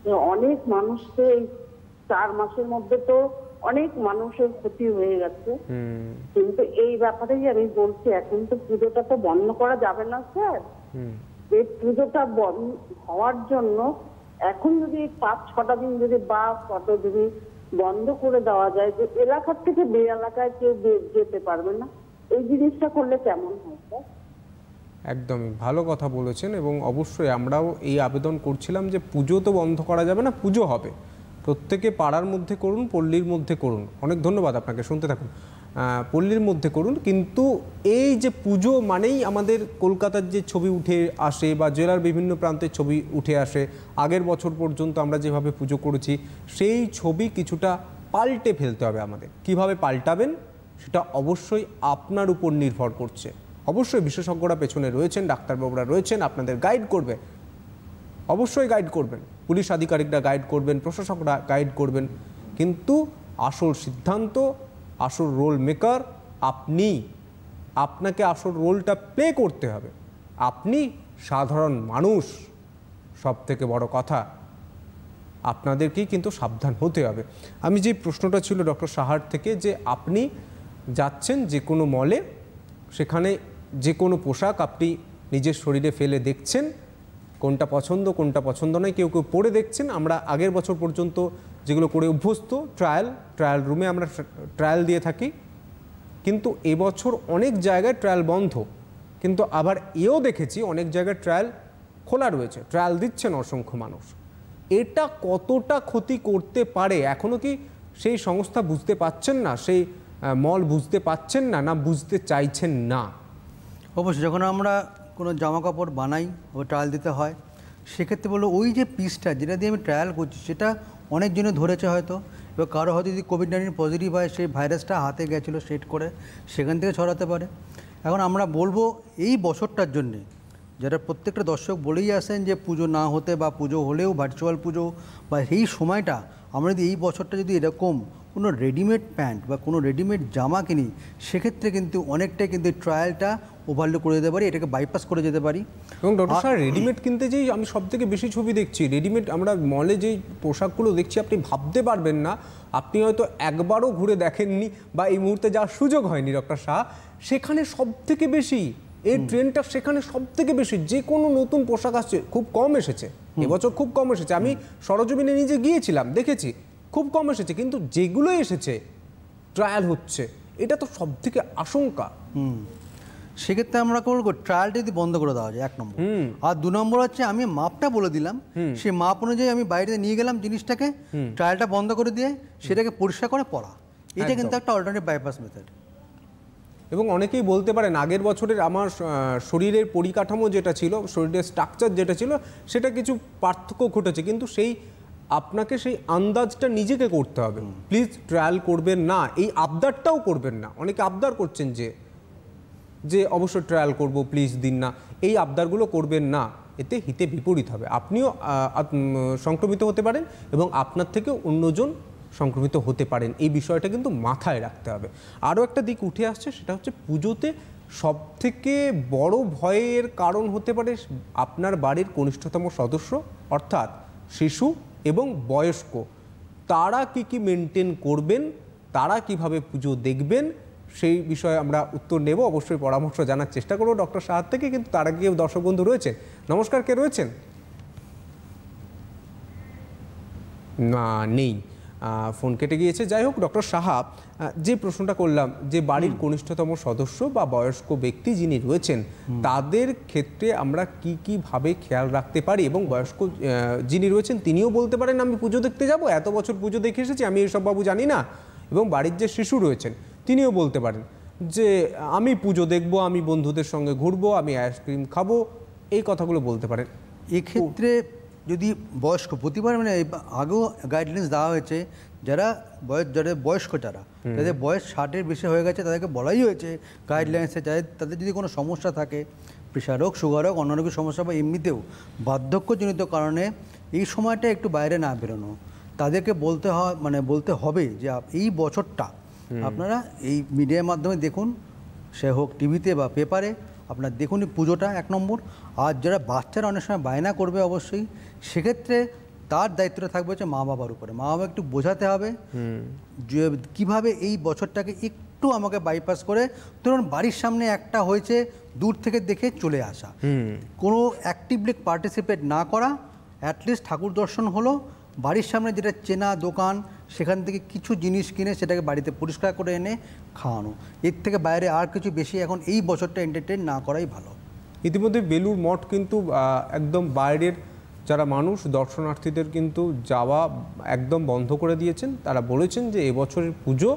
যে অনেক মানুষকে এই 4 মাসের মধ্যে তো অনেক মানুষের ক্ষতি হয়ে গেছে, কিন্তু এই ব্যাপারেই আমি বলছি এখন তো পুজোটা তো বন্ধ করা যাবে না স্যার। এই পুজোটা বন্ধ হওয়ার জন্য এখন যদি 5-6টা দিন যদি বা কত যদি বন্ধ করে দেওয়া যায়, যে এলাকার থেকে বে এলাকায় কেউ যেতে পারবে না, এই জিনিসটা করলে কেমন হয় স্যার? একদমই ভালো কথা বলেছেন, এবং অবশ্যই আমরাও এই আবেদন করছিলাম যে পুজো তো বন্ধ করা যাবে না, পুজো হবে, প্রত্যেকে পাড়ার মধ্যে করুন, পল্লীর মধ্যে করুন। অনেক ধন্যবাদ আপনাকে, শুনতে থাকুন। পল্লীর মধ্যে করুন, কিন্তু এই যে পুজো মানেই আমাদের কলকাতার যে ছবি উঠে আসে বা জেলার বিভিন্ন প্রান্তের ছবি উঠে আসে, আগের বছর পর্যন্ত আমরা যেভাবে পুজো করেছি সেই ছবি কিছুটা পাল্টে ফেলতে হবে আমাদের। কিভাবে পাল্টাবেন সেটা অবশ্যই আপনার উপর নির্ভর করছে। অবশ্যই বিশেষজ্ঞরা পেছনে রয়েছেন, ডাক্তারবাবুরা রয়েছেন, আপনাদের গাইড করবে, অবশ্যই গাইড করবেন, পুলিশ আধিকারিকরা গাইড করবেন, প্রশাসকরা গাইড করবেন, কিন্তু আসল সিদ্ধান্ত, আসল রোল মেকার আপনি। আপনাকে আসল রোলটা প্লে করতে হবে। আপনি সাধারণ মানুষ, সব থেকে বড় কথা আপনাদেরকেই কিন্তু সাবধান হতে হবে। আমি যে প্রশ্নটা ছিল ডক্টর সাহার থেকে, যে আপনি যাচ্ছেন যে কোনো মলে, সেখানে যে কোনো পোশাক আপনি নিজের শরীরে ফেলে দেখছেন, কোনটা পছন্দ কোনটা পছন্দ নয়, কেউ কেউ পরে দেখছেন। আমরা আগের বছর পর্যন্ত যেগুলো করে অভ্যস্ত, ট্রায়াল রুমে আমরা ট্রায়াল দিয়ে থাকি, কিন্তু এবছর অনেক জায়গায় ট্রায়াল বন্ধ, কিন্তু আবার এও দেখেছি অনেক জায়গায় ট্রায়াল খোলা রয়েছে, ট্রায়াল দিচ্ছেন অসংখ্য মানুষ। এটা কতটা ক্ষতি করতে পারে এখনও কি সেই সংস্থা বুঝতে পাচ্ছেন না, সেই মল বুঝতে পাচ্ছেন না, না বুঝতে চাইছেন না? অবশ্যই যখন আমরা কোনো জামা কাপড় বানাই ও ট্রায়াল দিতে হয়, সেক্ষেত্রে বললো ওই যে পিসটা যেটা দিয়ে আমি ট্রায়াল করছি সেটা অনেকজনে ধরেছে হয়তো, এবার কারো হয়তো যদি কোভিড-19 পজিটিভ হয়, সেই ভাইরাসটা হাতে গেছিলো সেট করে, সেখান থেকে ছড়াতে পারে। এখন আমরা বলবো এই বছরটার জন্যে, যারা প্রত্যেকটা দর্শক বলেই আসেন যে পুজো না হতে বা পুজো হলেও ভার্চুয়াল পুজো বা এই সময়টা, আমরা যদি এই বছরটা যদি এরকম কোনো রেডিমেড প্যান্ট বা কোনো রেডিমেড জামা কিনি, সেক্ষেত্রে কিন্তু অনেকটাই কিন্তু ট্রায়ালটা ওভারলুক করে যেতে পারি, এটাকে বাইপাস করে যেতে পারি। এবং ডক্টর স্যার, রেডিমেড কিনতে যেই আমি সবথেকে বেশি ছবি দেখছি, রেডিমেড আমরা মলে যেই পোশাকগুলো দেখছি, আপনি ভাবতে পারবেন না, আপনি হয়তো একবারও ঘুরে দেখেননি বা এই মুহূর্তে যাওয়ার সুযোগ হয়নি ডক্টর শাহ, সেখানে সবথেকে বেশি এই ট্রেন্ডটা, সেখানে সবথেকে বেশি যে কোনো নতুন পোশাক আসছে, খুব কম এসেছে এবছর, খুব কম এসেছে। আমি সরজমিনে নিজে গিয়েছিলাম, দেখেছি খুব কম এসেছে, কিন্তু যেগুলো এসেছে ট্রায়াল হচ্ছে, এটা তো সবথেকে আশঙ্কা। সেক্ষেত্রে আমরা করবো ট্রায়ালটা যদি বন্ধ করে দেওয়া যায়, 1 নম্বর। আর 2 নম্বর হচ্ছে আমি মাপটা বলে দিলাম, সেই মাপ অনুযায়ী আমি বাইরে নিয়ে গেলাম জিনিসটাকে, ট্রায়ালটা বন্ধ করে দিয়ে সেটাকে পরিষ্কার করে পড়া, এটা কিন্তু একটা অল্টারনেটিভ বাইপাস মেথড। এবং অনেকেই বলতে পারেন আগের বছরের আমার শরীরের পরিকাঠামো যেটা ছিল, শরীরের স্ট্রাকচার যেটা ছিল, সেটা কিছু পার্থক্য ঘটেছে, কিন্তু সেই আপনাকে সেই আন্দাজটা নিজেকে করতে হবে। প্লিজ ট্রায়াল করবেন না, এই আবদারটাও করবেন না। অনেকে আবদার করছেন যে অবশ্যই ট্রায়াল করব, প্লিজ দিন না, এই আবদারগুলো করবেন না, এতে হিতে বিপরীত হবে। আপনিও সংক্রমিত হতে পারেন এবং আপনার থেকে অন্যজন সংক্রমিত হতে পারেন, এই বিষয়টা কিন্তু মাথায় রাখতে হবে। আরও একটা দিক উঠে আসছে, সেটা হচ্ছে পুজোতে সবথেকে বড় ভয়ের কারণ হতে পারে আপনার বাড়ির কনিষ্ঠতম সদস্য, অর্থাৎ শিশু এবং বয়স্ক। তারা কি মেনটেন করবেন, তারা কিভাবে পুজো দেখবেন, সেই বিষয়ে আমরা উত্তর নেব, অবশ্যই পরামর্শ জানার চেষ্টা করবো ডক্টর সাহার থেকে। কিন্তু তার আগে দর্শক বন্ধু রয়েছেন। নমস্কার, কে রয়েছেন? না, নেই, ফোন কেটে গিয়েছে। যাই হোক, ডক্টর সাহা, যে প্রশ্নটা করলাম যে বাড়ির কনিষ্ঠতম সদস্য বা বয়স্ক ব্যক্তি যিনি রয়েছেন তাদের ক্ষেত্রে আমরা কিভাবে খেয়াল রাখতে পারি, এবং বয়স্ক যিনি রয়েছেন তিনিও বলতে পারেন আমি পুজো দেখতে যাব, এত বছর পুজো দেখে এসেছি, আমি এইসব বাবু জানি না। এবং বাড়ির যে শিশু রয়েছেন তিনিও বলতে পারেন যে আমি পুজো দেখব, আমি বন্ধুদের সঙ্গে ঘুরবো, আমি আইসক্রিম খাবো, এই কথাগুলো বলতে পারেন। এক্ষেত্রে যদি বয়স্ক প্রতিবার মানে আগেও গাইডলাইন্স দেওয়া হয়েছে, যারা বয়স্ক যাদের বয়স 60-এর বেশি হয়ে গেছে তাদেরকে বলাই হয়েছে গাইডলাইন্সে, তাদের যদি কোনো সমস্যা থাকে, প্রেশার হোক, সুগার হোক, অন্যান্য কিছু সমস্যা বা এমনিতেও বার্ধক্যজনিত কারণে এই সময়টা একটু বাইরে না বেরোনো, তাদেরকে বলতে হবে যে এই বছরটা আপনারা এই মিডিয়ার মাধ্যমে দেখুন, সে হোক টিভিতে বা পেপারে, আপনার দেখুন পুজোটা 1 নম্বর। আর যারা বাচ্চারা অনেক সময় বায়না করবে, অবশ্যই সেক্ষেত্রে তার দায়িত্বটা থাকবে হচ্ছে মা বাবার উপরে। মা বাবা একটু বোঝাতে হবে যে কীভাবে এই বছরটাকে একটু আমাকে বাইপাস করে, ধরুন বাড়ির সামনে একটা হয়েছে, দূর থেকে দেখে চলে আসা, কোনো অ্যাক্টিভলি পার্টিসিপেট না করা, অ্যাটলিস্ট ঠাকুর দর্শন হলো, বাড়ির সামনে যেটা চেনা দোকান সেখান থেকে কিছু জিনিস কিনে সেটাকে বাড়িতে পরিষ্কার করে এনে খাওয়ানো, এর থেকে বাইরে আর কিছু বেশি এখন এই বছরটা এন্টারটেইন না করাই ভালো। ইতিমধ্যে বেলুড় মঠ কিন্তু একদম বাইরের যারা মানুষ দর্শনার্থীদের কিন্তু যাওয়া একদম বন্ধ করে দিয়েছেন। তারা বলেছেন যে এবছরের পুজো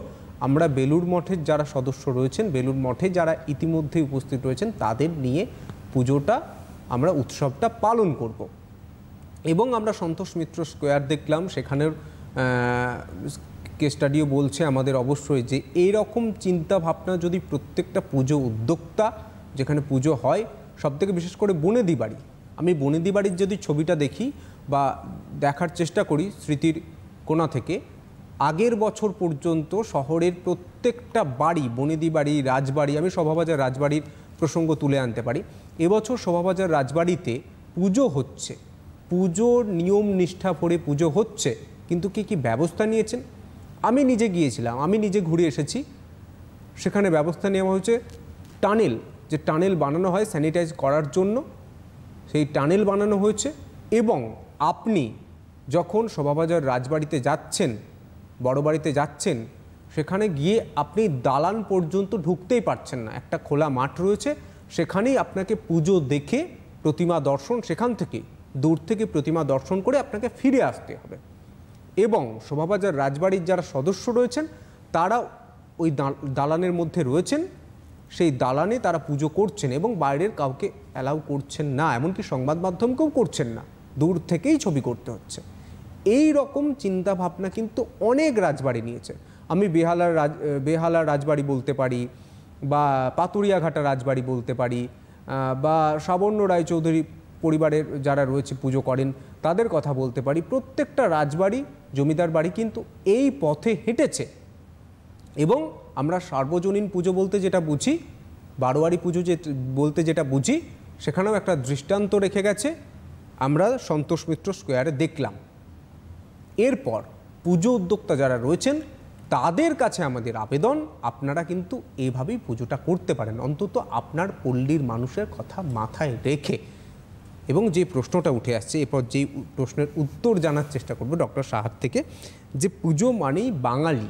আমরা বেলুড় মঠের যারা সদস্য রয়েছেন, বেলুড় মঠে যারা ইতিমধ্যে উপস্থিত রয়েছেন তাদের নিয়ে পুজোটা আমরা উৎসবটা পালন করব। এবং আমরা সন্তোষ মিত্র স্কোয়ার দেখলাম, সেখানের কেস স্টাডিও বলছে আমাদের অবশ্যই যে এইরকম চিন্তা ভাবনা যদি প্রত্যেকটা পুজো উদ্যোক্তা যেখানে পুজো হয়, সবথেকে বিশেষ করে বনেদি বাড়ি, আমি বনেদি বাড়ির যদি ছবিটা দেখি বা দেখার চেষ্টা করি স্মৃতির কোণা থেকে, আগের বছর পর্যন্ত শহরের প্রত্যেকটা বাড়ি, বনেদি বাড়ি, রাজবাড়ি, আমি শোভাবাজার রাজবাড়ির প্রসঙ্গ তুলে আনতে পারি, এবছর শোভাবাজার রাজবাড়িতে পুজো হচ্ছে, পুজোর নিয়ম নিষ্ঠা করে পুজো হচ্ছে, কিন্তু কি ব্যবস্থা নিয়েছেন? আমি নিজে গিয়েছিলাম, আমি নিজে ঘুরে এসেছি, সেখানে ব্যবস্থা নেওয়া হয়েছে টানেল, যে টানেল বানানো হয় স্যানিটাইজ করার জন্য, সেই টানেল বানানো হয়েছে। এবং আপনি যখন শোভাবাজার রাজবাড়িতে যাচ্ছেন, বড় বাড়িতে যাচ্ছেন, সেখানে গিয়ে আপনি দালান পর্যন্ত ঢুকতেই পারছেন না, একটা খোলা মাঠ রয়েছে, সেখানেই আপনাকে পুজো দেখে প্রতিমা দর্শন, সেখান থেকে দূর থেকে প্রতিমা দর্শন করে আপনাকে ফিরে আসতে হবে। এবং শোভাবাজার রাজবাড়ির যারা সদস্য রয়েছেন তারা ওই দালানের মধ্যে রয়েছেন, সেই দালানে তারা পুজো করছেন এবং বাইরের কাউকে অ্যালাউ করছেন না, এমনকি সংবাদ মাধ্যমকেও করছেন না, দূর থেকেই ছবি করতে হচ্ছে। এই রকম চিন্তাভাবনা কিন্তু অনেক রাজবাড়ি নিয়েছে। আমি বেহালার রাজবাড়ি বলতে পারি, বা পাতুরিয়াঘাটা রাজবাড়ি বলতে পারি, বা সাবর্ণ রায়চৌধুরী পরিবারের যারা রয়েছে পুজো করেন তাদের কথা বলতে পারি। প্রত্যেকটা রাজবাড়ি, জমিদার বাড়ি কিন্তু এই পথে হেঁটেছে। এবং আমরা সার্বজনীন পুজো বলতে যেটা বুঝি, বারোয়ারি পুজো বলতে যেটা বুঝি, সেখানেও একটা দৃষ্টান্ত রেখে গেছে, আমরা সন্তোষ মিত্র স্কোয়ারে দেখলাম। এরপর পুজো উদ্যোক্তা যারা রয়েছেন তাদের কাছে আমাদের আবেদন, আপনারা কিন্তু এইভাবেই পুজোটা করতে পারেন, অন্তত আপনার পল্লীর মানুষের কথা মাথায় রেখে। এবং যে প্রশ্নটা উঠে আসছে, এরপর যেই প্রশ্নের উত্তর জানার চেষ্টা করব ডক্টর সাহার থেকে, যে পুজো মানেই বাঙালি,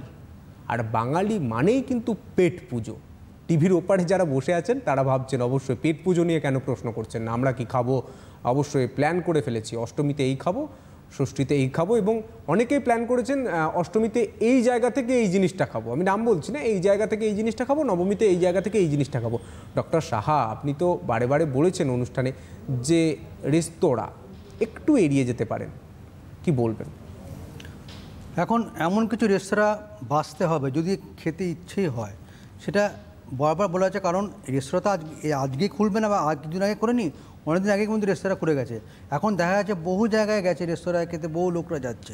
আর বাঙালি মানেই কিন্তু পেট পুজো। টিভির ওপারে যারা বসে আছেন তারা ভাবছেন অবশ্যই পেট পুজো নিয়ে কেন প্রশ্ন করছেন না, আমরা কি খাবো, অবশ্যই প্ল্যান করে ফেলেছি, অষ্টমীতে এই খাবো, ষষ্ঠীতে এই খাবো, এবং অনেকেই প্ল্যান করেছেন অষ্টমীতে এই জায়গা থেকে এই জিনিসটা খাবো, আমি নাম বলছি না, এই জায়গা থেকে এই জিনিসটা খাবো, নবমীতে এই জায়গা থেকে এই জিনিসটা খাবো। ডক্টর সাহা, আপনি তো বারে বারে বলেছেন অনুষ্ঠানে যে রেস্তোরাঁ একটু এড়িয়ে যেতে পারেন, কি বলবেন? এখন এমন কিছু রেস্তোরাঁ বাঁচতে হবে যদি খেতে ইচ্ছেই হয়, সেটা বারবার বলা আছে, কারণ রেস্তোরাঁ তো আজকে খুলবে না বা কিছুদিন আগে করে নি, অনেকদিন আগে কিন্তু রেস্তোরাঁ করে গেছে, এখন দেখা যাচ্ছে বহু জায়গায় গেছে রেস্তোরাঁ খেতে, বহু লোকরা যাচ্ছে।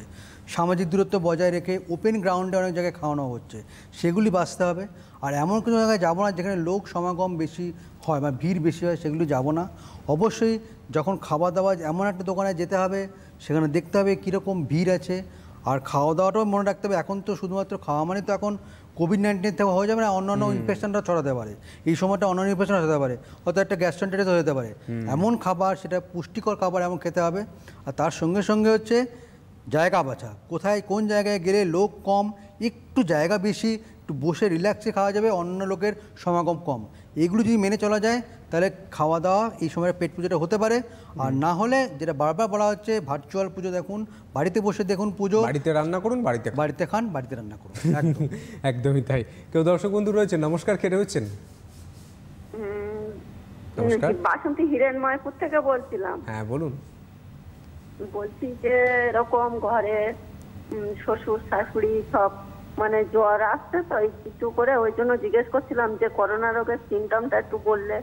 সামাজিক দূরত্ব বজায় রেখে ওপেন গ্রাউন্ডে অনেক জায়গায় খাওয়ানো হচ্ছে, সেগুলি বাঁচতে হবে। আর এমন কোনো জায়গায় যাবো না যেখানে লোক সমাগম বেশি হয় বা ভিড় বেশি হয়, সেগুলি যাব না। অবশ্যই যখন খাওয়া দাওয়া এমন একটা দোকানে যেতে হবে, সেখানে দেখতে হবে কীরকম ভিড় আছে। আর খাওয়া দাওয়াটাও মনে রাখতে হবে, এখন তো শুধুমাত্র খাওয়া মানে তো এখন কোভিড-19 থেকে হয়ে যাবে না, অন্যান্য ইনফেকশনটা ছড়াতে পারে, এই সময়টা অন্যান্য ইনফেকশন হতে পারে, হয়তো একটা গ্যাস্ট্রাইটিস হতে পারে। এমন খাবার, সেটা পুষ্টিকর খাবার এমন খেতে হবে। আর তার সঙ্গে সঙ্গে হচ্ছে জায়গা বাছা, কোথায় কোন জায়গায় গেলে লোক কম, একটু জায়গা বেশি, একটু বসে রিল্যাক্সে খাওয়া যাবে, অন্য লোকের সমাগম কম, এগুলো যদি মেনে চলা যায় তাহলে খাওয়া দাওয়া এই সময় পেট পুজোটা হতে পারে। আর না হলে যেটা বারবার বলা হচ্ছে, ভার্চুয়াল পুজো দেখুন, বাড়িতে বসে দেখুন পুজো, বাড়িতে রান্না করুন, বাড়িতে খান, বাড়িতে রান্না করুন। একদমই তাই। কেউ দর্শক বন্ধু রয়েছেন, নমস্কার, কে রয়েছেন? নমস্কার, বাসন্তী হিরেনময়পুর থেকে বলছিলাম। হ্যাঁ বলুন। বলছি যে এরকম ঘরে শ্বশুর শাশুড়ি সব মানে জ্বর আসছে, তো একটু করে ওই জন্য জিজ্ঞেস করছিলাম যে করোনা রোগের সিমটমটা একটু বললে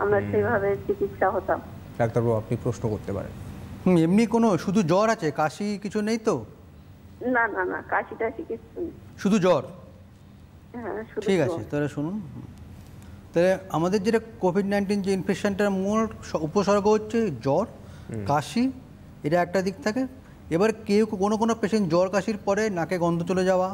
আমরা সেইভাবে চিকিৎসা হতাম। ডাক্তারবাবু আপনি প্রশ্ন করতে পারেন। এমনি কোনো শুধু জ্বর আছে, কাশি কিছু নেই তো? না না না, কাশি টাশি কিছু নেই, শুধু জ্বর। হ্যাঁ ঠিক আছে, তাহলে শুনুন। তাহলে আমাদের যেটা কোভিড-19 যে ইনফেকশনটার মূল উপসর্গ হচ্ছে জ্বর, কাশি, এটা একটা দিক থাকে। এবার কেউ কোনো পেশেন্ট জ্বর কাশির পরে নাকে গন্ধ চলে যাওয়া,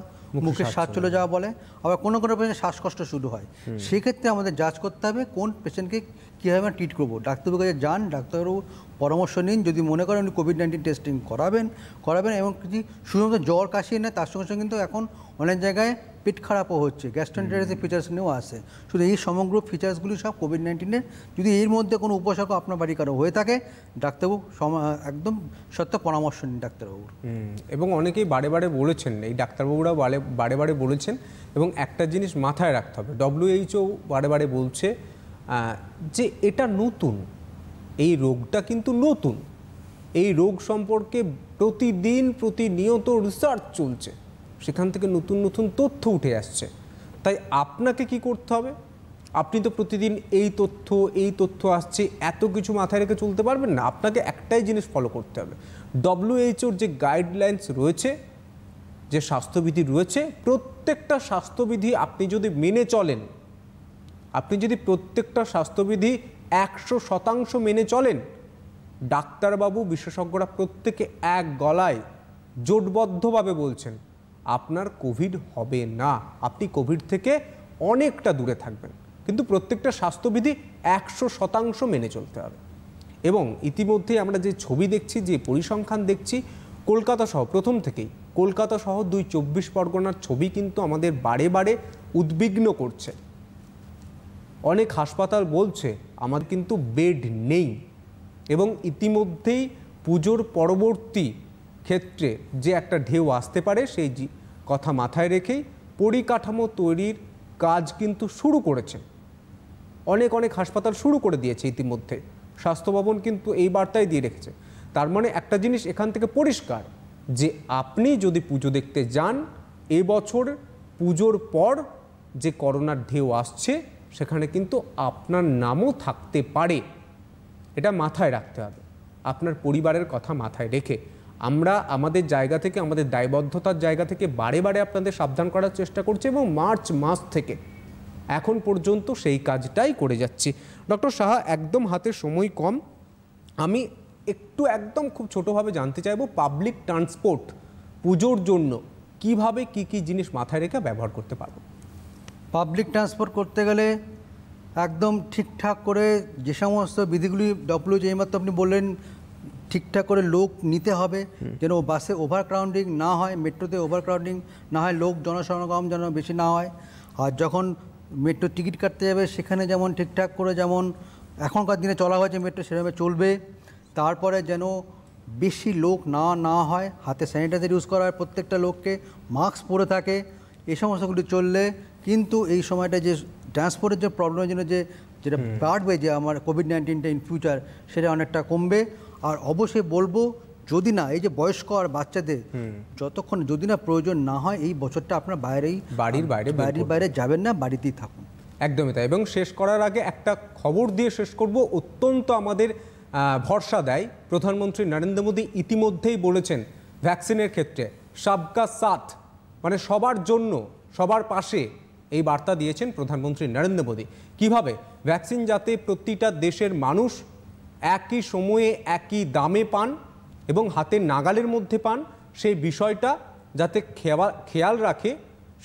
মুখে শ্বাস চলে যাওয়া বলে, আবার কোনো পেশেন্ট শ্বাসকষ্ট শুরু হয়। সেক্ষেত্রে আমাদের যাচ করতে হবে কোন পেশেন্টকে কীভাবে ট্রিট করবো। ডাক্তারবাবুর কাছে যান, ডাক্তারবাবু পরামর্শ নিন। যদি মনে করেন উনি কোভিড-19 টেস্টিং করাবেন এবং কিছু শুধুমাত্র জ্বর কাশি না, তার সঙ্গে সঙ্গে কিন্তু এখন অনেক জায়গায় পেট খারাপও হচ্ছে, গ্যাস্ট্রাইটিসের ফিচার্স নিয়েও আসে। শুধু এই সমগ্র ফিচার্সগুলি সব কোভিড-19-এর। যদি এর মধ্যে কোনো উপসর্গ আপনার বাড়ি কারো হয়ে থাকে, ডাক্তারবাবু একদম সত্য পরামর্শ নিন ডাক্তারবাবুর। এবং অনেকেই বারে বারে বলেছেন, এই ডাক্তারবাবুরাও বারে বারে বলেছেন, এবং একটা জিনিস মাথায় রাখতে হবে, WHO বারে বারে বলছে যে এটা নতুন, এই রোগটা কিন্তু নতুন, এই রোগ সম্পর্কে প্রতিনিয়ত রিসার্চ চলছে, সেখান থেকে নতুন নতুন তথ্য উঠে আসছে। তাই আপনাকে কি করতে হবে? আপনি তো প্রতিদিন এই তথ্য আসছে এত কিছু মাথায় রেখে চলতে পারবেন না। আপনাকে একটাই জিনিস ফলো করতে হবে, WHOর যে গাইডলাইন্স রয়েছে, যে স্বাস্থ্যবিধি রয়েছে, প্রত্যেকটা স্বাস্থ্যবিধি আপনি যদি মেনে চলেন, আপনি যদি প্রত্যেকটা স্বাস্থ্যবিধি 100% মেনে চলেন, ডাক্তারবাবু বিশেষজ্ঞরা প্রত্যেকে এক গলায় জোটবদ্ধভাবে বলছেন আপনার কোভিড হবে না, আপনি কোভিড থেকে অনেকটা দূরে থাকবেন। কিন্তু প্রত্যেকটা স্বাস্থ্যবিধি 100% মেনে চলতে হবে। এবং ইতিমধ্যে আমরা যে ছবি দেখছি, যে পরিসংখ্যান দেখছি, কলকাতা সহ প্রথম থেকেই কলকাতা সহ 24 পরগনার ছবি কিন্তু আমাদের বারে বারে উদ্বিগ্ন করছে। অনেক হাসপাতাল বলছে আমাদের কিন্তু বেড নেই, এবং ইতিমধ্যেই পুজোর পরবর্তী ক্ষেত্রে যে একটা ঢেউ আসতে পারে, সেই কথা মাথায় রেখেই পরিকাঠামো তৈরির কাজ কিন্তু শুরু করেছে। অনেক হাসপাতাল শুরু করে দিয়েছে ইতিমধ্যে, স্বাস্থ্য ভবন কিন্তু এই বার্তাই দিয়ে রেখেছে। তার মানে একটা জিনিস এখান থেকে পরিষ্কার, যে আপনি যদি পুজো দেখতে যান, এবছর পুজোর পর যে করোনার ঢেউ আসছে, সেখানে কিন্তু আপনার নামও থাকতে পারে। এটা মাথায় রাখতে হবে, আপনার পরিবারের কথা মাথায় রেখে। আমরা আমাদের জায়গা থেকে, আমাদের দায়বদ্ধতার জায়গা থেকে বারে বারে আপনাদের সাবধান করার চেষ্টা করছি, এবং মার্চ মাস থেকে এখন পর্যন্ত সেই কাজটাই করে যাচ্ছি। ডক্টর সাহা, একদম হাতে সময় কম, আমি একটু একদম খুব ছোটোভাবে জানতে চাইব, পাবলিক ট্রান্সপোর্ট পুজোর জন্য কিভাবে কি জিনিস মাথায় রেখে ব্যবহার করতে পারবো? পাবলিক ট্রান্সপোর্ট করতে গেলে একদম ঠিকঠাক করে যে সমস্ত বিধিগুলি WHO এইমাত্র আপনি বললেন, ঠিকঠাক করে লোক নিতে হবে, যেন বাসে ওভারক্রাউডিং না হয়, মেট্রোতে ওভারক্রাউডিং না হয়, লোক জনসমাগম যেন বেশি না হয়। আর যখন মেট্রো টিকিট কাটতে যাবে, সেখানে যেমন ঠিকঠাক করে, যেমন এখনকার দিনে চলা হয়েছে মেট্রো, সেভাবে চলবে। তারপরে যেন বেশি লোক না হয়, হাতে স্যানিটাইজার ইউজ করা হয়, প্রত্যেকটা লোককে মাস্ক পরে থাকে, এই সমস্তগুলি চললে কিন্তু এই সময়টা যে ট্রান্সপোর্টের যে প্রবলেমের জন্য যেটা বাড়বে, যে আমার কোভিড-19টা ইন ফিউচার, সেটা অনেকটা কমবে। আর অবশ্যই বলবো, যদি না এই যে বয়স্ক আর বাচ্চাদের যতক্ষণ যদি না প্রয়োজন না হয়, এই বছরটা আপনার বাড়ির বাইরে যাবেন না, বাড়িতেই থাকুন। একদমই তাই। এবং শেষ করার আগে একটা খবর দিয়ে শেষ করব, অত্যন্ত আমাদের ভরসা দেয়। প্রধানমন্ত্রী নরেন্দ্র মোদী ইতিমধ্যেই বলেছেন ভ্যাকসিনের ক্ষেত্রে সবকা সাথ, মানে সবার জন্য, সবার পাশে, এই বার্তা দিয়েছেন প্রধানমন্ত্রী নরেন্দ্র মোদী। কিভাবে ভ্যাকসিন যাতে প্রতিটা দেশের মানুষ একই সময়ে একই দামে পান এবং হাতের নাগালের মধ্যে পান, সেই বিষয়টা যাতে খেয়াল রাখে,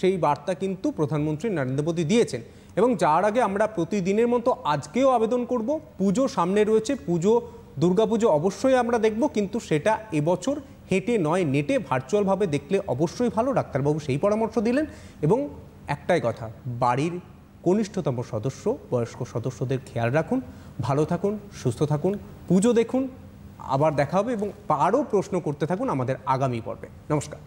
সেই বার্তা কিন্তু প্রধানমন্ত্রী নরেন্দ্র মোদী দিয়েছেন। এবং যার আগে আমরা প্রতিদিনের মতো আজকেও আবেদন করব, পুজো সামনে রয়েছে, দুর্গাপুজো অবশ্যই আমরা দেখব, কিন্তু সেটা এবছর হেঁটে নয় নেটে ভার্চুয়ালভাবে দেখলে অবশ্যই ভালো। ডাক্তারবাবু সেই পরামর্শ দিলেন। এবং একটাই কথা, বাড়ির কনিষ্ঠতম সদস্য, বয়স্ক সদস্যদের খেয়াল রাখুন, ভালো থাকুন, সুস্থ থাকুন, পুজো দেখুন। আবার দেখা হবে এবং আরও প্রশ্ন করতে থাকুন আমাদের আগামী পর্বে। নমস্কার।